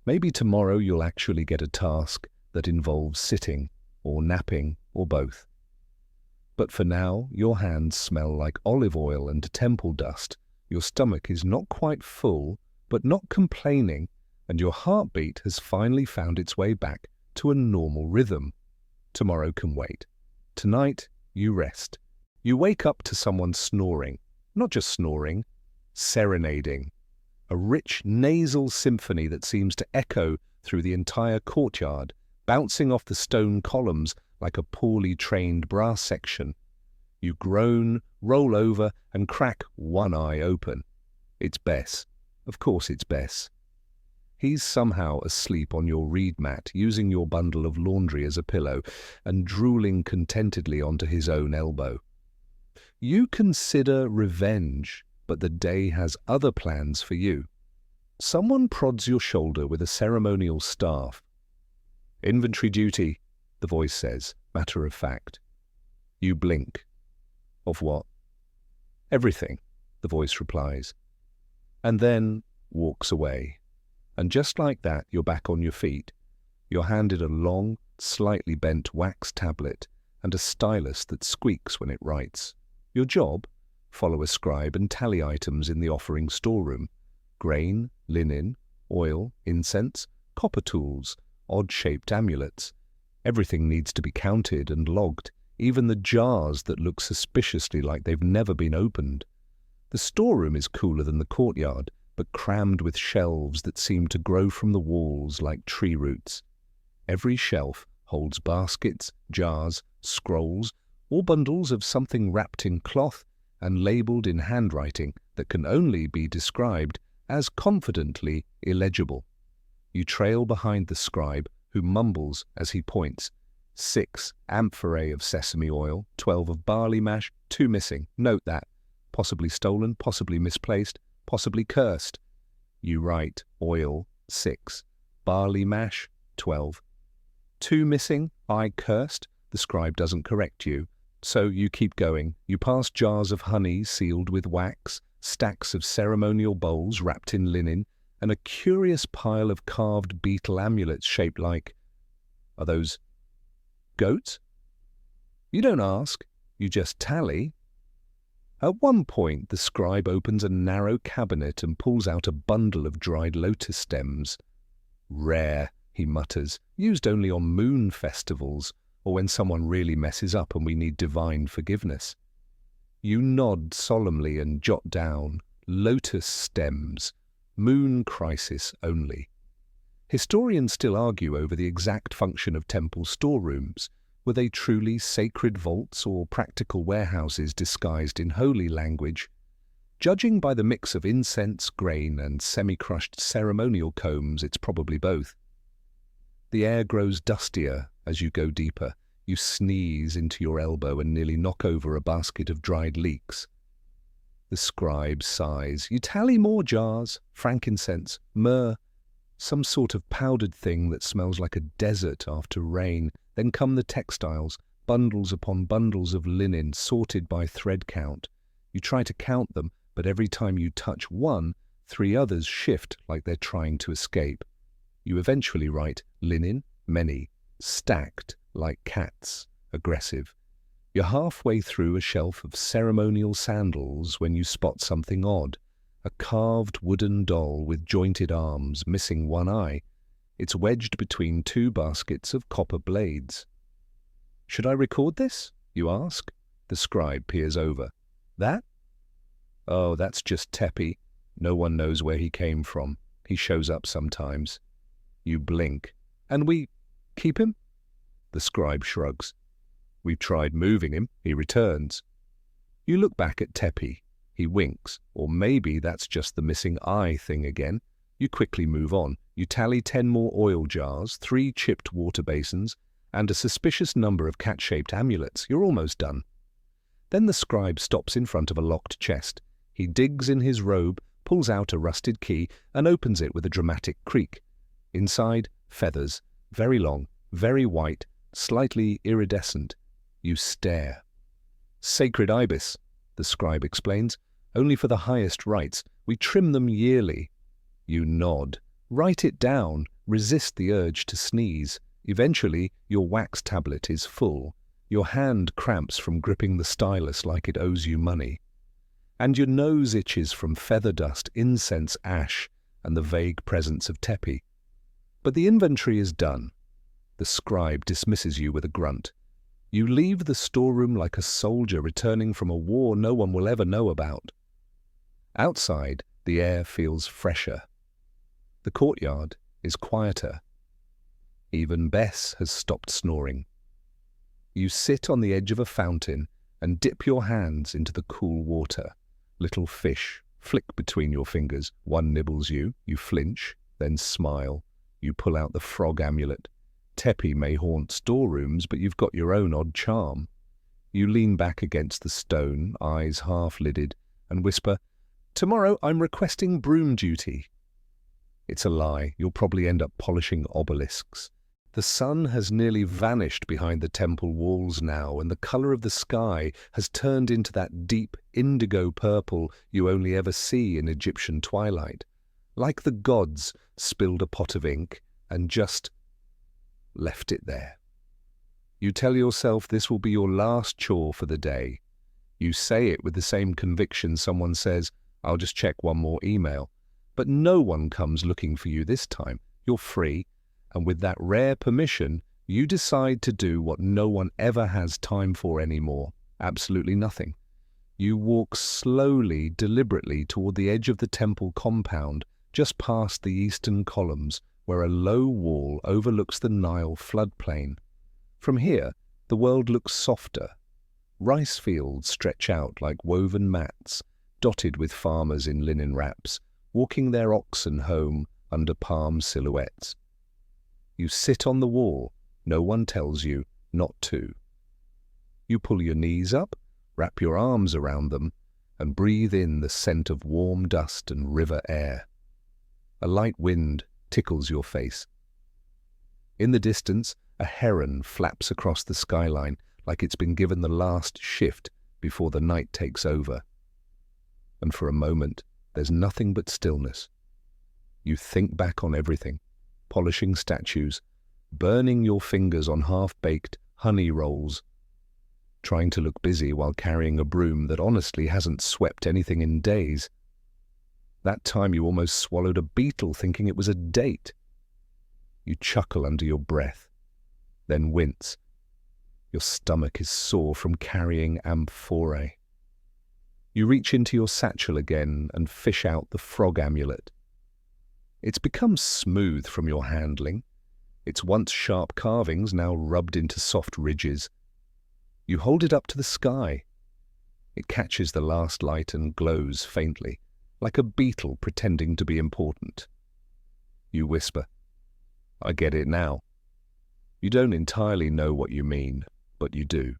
Maybe tomorrow you'll actually get a task that involves sitting, or napping, or both. But for now, your hands smell like olive oil and temple dust. Your stomach is not quite full, but not complaining, and your heartbeat has finally found its way back to a normal rhythm. Tomorrow can wait. Tonight, you rest. You wake up to someone snoring. Not just snoring, serenading. A rich nasal symphony that seems to echo through the entire courtyard, bouncing off the stone columns like a poorly trained brass section. You groan, roll over, and crack one eye open. It's Bess. Of course it's Bess. He's somehow asleep on your reed mat, using your bundle of laundry as a pillow, and drooling contentedly onto his own elbow. You consider revenge, but the day has other plans for you. Someone prods your shoulder with a ceremonial staff. "Inventory duty," the voice says, matter of fact. You blink. Of what? Everything, the voice replies, and then walks away. And just like that, you're back on your feet. You're handed a long, slightly bent wax tablet and a stylus that squeaks when it writes. Your job? Follow a scribe and tally items in the offering storeroom. Grain, linen, oil, incense, copper tools, odd-shaped amulets. Everything needs to be counted and logged, even the jars that look suspiciously like they've never been opened. The storeroom is cooler than the courtyard, but crammed with shelves that seem to grow from the walls like tree roots. Every shelf holds baskets, jars, scrolls, or bundles of something wrapped in cloth and labelled in handwriting that can only be described as confidently illegible. You trail behind the scribe, who mumbles as he points. 6 amphorae of sesame oil, 12 of barley mash, 2 missing. Note that. Possibly stolen, possibly misplaced, possibly cursed. You write oil, 6. Barley mash, 12. 2 missing, I cursed. The scribe doesn't correct you. So you keep going. You pass jars of honey sealed with wax, stacks of ceremonial bowls wrapped in linen, and a curious pile of carved beetle amulets shaped like... Are those goats? You don't ask. You just tally. At one point, the scribe opens a narrow cabinet and pulls out a bundle of dried lotus stems. Rare, he mutters, used only on moon festivals, or when someone really messes up and we need divine forgiveness. You nod solemnly and jot down, lotus stems, moon crisis only. Historians still argue over the exact function of temple storerooms. Were they truly sacred vaults or practical warehouses disguised in holy language? Judging by the mix of incense, grain, and semi-crushed ceremonial combs, it's probably both. The air grows dustier as you go deeper. You sneeze into your elbow and nearly knock over a basket of dried leeks. The scribe sighs. You tally more jars, frankincense, myrrh, some sort of powdered thing that smells like a desert after rain. Then come the textiles, bundles upon bundles of linen sorted by thread count. You try to count them, but every time you touch one, 3 others shift like they're trying to escape. You eventually write linen, many, stacked like cats, aggressive. You're halfway through a shelf of ceremonial sandals when you spot something odd. A carved wooden doll with jointed arms, missing one eye. It's wedged between 2 baskets of copper blades. Should I record this? You ask. The scribe peers over. That? Oh, that's just Tepi. No one knows where he came from. He shows up sometimes. You blink. And we keep him? The scribe shrugs. We've tried moving him. He returns. You look back at Tepi. He winks. Or maybe that's just the missing eye thing again. You quickly move on. You tally 10 more oil jars, 3 chipped water basins, and a suspicious number of cat-shaped amulets. You're almost done. Then the scribe stops in front of a locked chest. He digs in his robe, pulls out a rusted key, and opens it with a dramatic creak. Inside, feathers, very long, very white, slightly iridescent. You stare. Sacred ibis, the scribe explains, only for the highest rites. We trim them yearly. You nod. Write it down. Resist the urge to sneeze. Eventually, your wax tablet is full. Your hand cramps from gripping the stylus like it owes you money. And your nose itches from feather dust, incense, ash, and the vague presence of Tepi. But the inventory is done. The scribe dismisses you with a grunt. You leave the storeroom like a soldier returning from a war no one will ever know about. Outside, the air feels fresher. The courtyard is quieter. Even Bess has stopped snoring. You sit on the edge of a fountain and dip your hands into the cool water. Little fish flick between your fingers. One nibbles you. You flinch, then smile. You pull out the frog amulet. Tepi may haunt storerooms, but you've got your own odd charm. You lean back against the stone, eyes half-lidded, and whisper, "Tomorrow I'm requesting broom duty." It's a lie. You'll probably end up polishing obelisks. The sun has nearly vanished behind the temple walls now, and the color of the sky has turned into that deep indigo purple you only ever see in Egyptian twilight. Like the gods spilled a pot of ink and just left it there. You tell yourself this will be your last chore for the day. You say it with the same conviction someone says, "I'll just check one more email." But no one comes looking for you this time. You're free, and with that rare permission, you decide to do what no one ever has time for anymore. Absolutely nothing. You walk slowly, deliberately toward the edge of the temple compound, just past the eastern columns, where a low wall overlooks the Nile floodplain. From here, the world looks softer. Rice fields stretch out like woven mats, dotted with farmers in linen wraps, walking their oxen home under palm silhouettes. You sit on the wall. No one tells you not to. You pull your knees up, wrap your arms around them, and breathe in the scent of warm dust and river air. A light wind tickles your face. In the distance, a heron flaps across the skyline like it's been given the last shift before the night takes over. And for a moment, there's nothing but stillness. You think back on everything, polishing statues, burning your fingers on half-baked honey rolls, trying to look busy while carrying a broom that honestly hasn't swept anything in days. That time you almost swallowed a beetle thinking it was a date. You chuckle under your breath, then wince. Your stomach is sore from carrying amphorae. You reach into your satchel again and fish out the frog amulet. It's become smooth from your handling, its once sharp carvings now rubbed into soft ridges. You hold it up to the sky. It catches the last light and glows faintly, like a beetle pretending to be important. You whisper, "I get it now." You don't entirely know what you mean, but you do.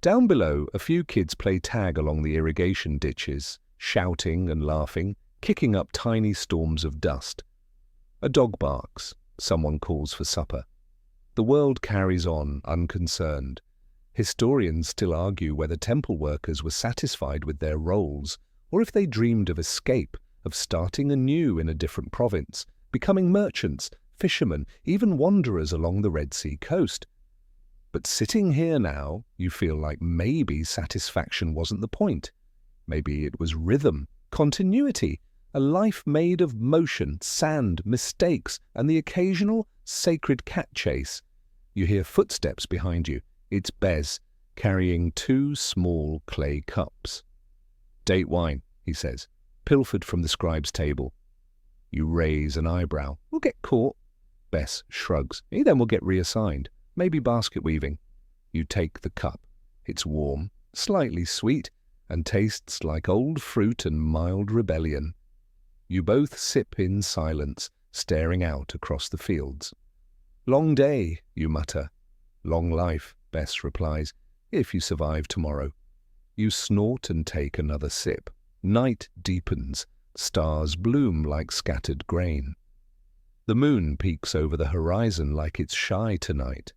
Down below, a few kids play tag along the irrigation ditches, shouting and laughing, kicking up tiny storms of dust. A dog barks. Someone calls for supper. The world carries on, unconcerned. Historians still argue whether temple workers were satisfied with their roles, or if they dreamed of escape, of starting anew in a different province, becoming merchants, fishermen, even wanderers along the Red Sea coast. But sitting here now, you feel like maybe satisfaction wasn't the point. Maybe it was rhythm, continuity, a life made of motion, sand, mistakes, and the occasional sacred cat chase. You hear footsteps behind you. It's Bez, carrying 2 small clay cups. "Date wine," he says, "pilfered from the scribe's table." You raise an eyebrow. "We'll get caught." Bess shrugs. "Then we'll get reassigned. Maybe basket weaving." You take the cup. It's warm, slightly sweet, and tastes like old fruit and mild rebellion. You both sip in silence, staring out across the fields. "Long day," you mutter. "Long life," Bess replies, "if you survive tomorrow." You snort and take another sip. Night deepens. Stars bloom like scattered grain. The moon peeks over the horizon like it's shy tonight.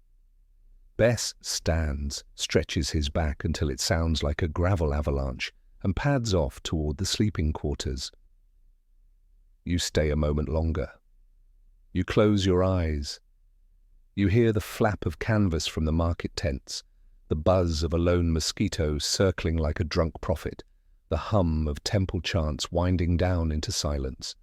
Bess stands, stretches his back until it sounds like a gravel avalanche, and pads off toward the sleeping quarters. You stay a moment longer. You close your eyes. You hear the flap of canvas from the market tents, the buzz of a lone mosquito circling like a drunk prophet, the hum of temple chants winding down into silence.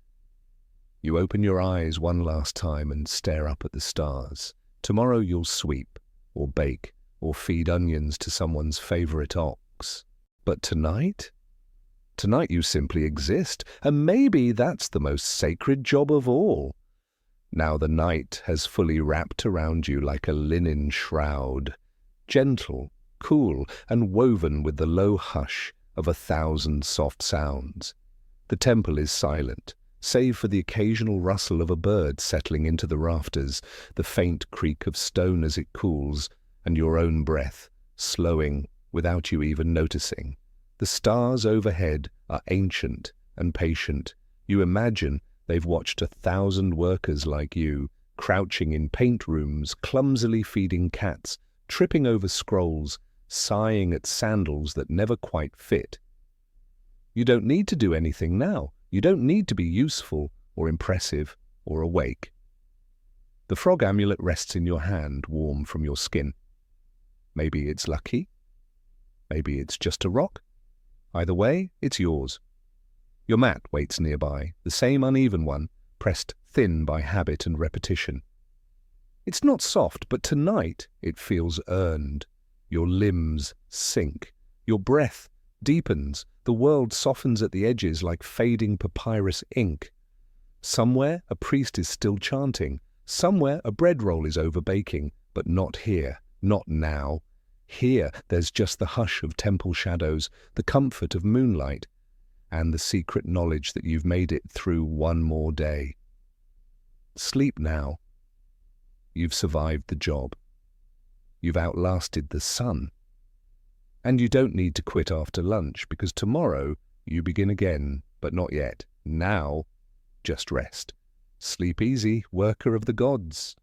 You open your eyes one last time and stare up at the stars. Tomorrow you'll sweep, or bake, or feed onions to someone's favorite ox. But tonight? Tonight you simply exist, and maybe that's the most sacred job of all. Now the night has fully wrapped around you like a linen shroud, gentle, cool, and woven with the low hush of 1,000 soft sounds. The temple is silent, save for the occasional rustle of a bird settling into the rafters, the faint creak of stone as it cools, and your own breath, slowing without you even noticing. The stars overhead are ancient and patient. You imagine they've watched 1,000 workers like you crouching in paint rooms, clumsily feeding cats, tripping over scrolls, sighing at sandals that never quite fit. You don't need to do anything now. You don't need to be useful or impressive or awake. The frog amulet rests in your hand, warm from your skin. Maybe it's lucky. Maybe it's just a rock. Either way, it's yours. Your mat waits nearby, the same uneven one, pressed thin by habit and repetition. It's not soft, but tonight it feels earned. Your limbs sink. Your breath deepens. The world softens at the edges like fading papyrus ink. Somewhere a priest is still chanting. Somewhere a bread roll is over-baking, but not here, not now. Here there's just the hush of temple shadows, the comfort of moonlight, and the secret knowledge that you've made it through one more day. Sleep now. You've survived the job. You've outlasted the sun. And you don't need to quit after lunch, because tomorrow you begin again, but not yet. Now, just rest. Sleep easy, worker of the gods.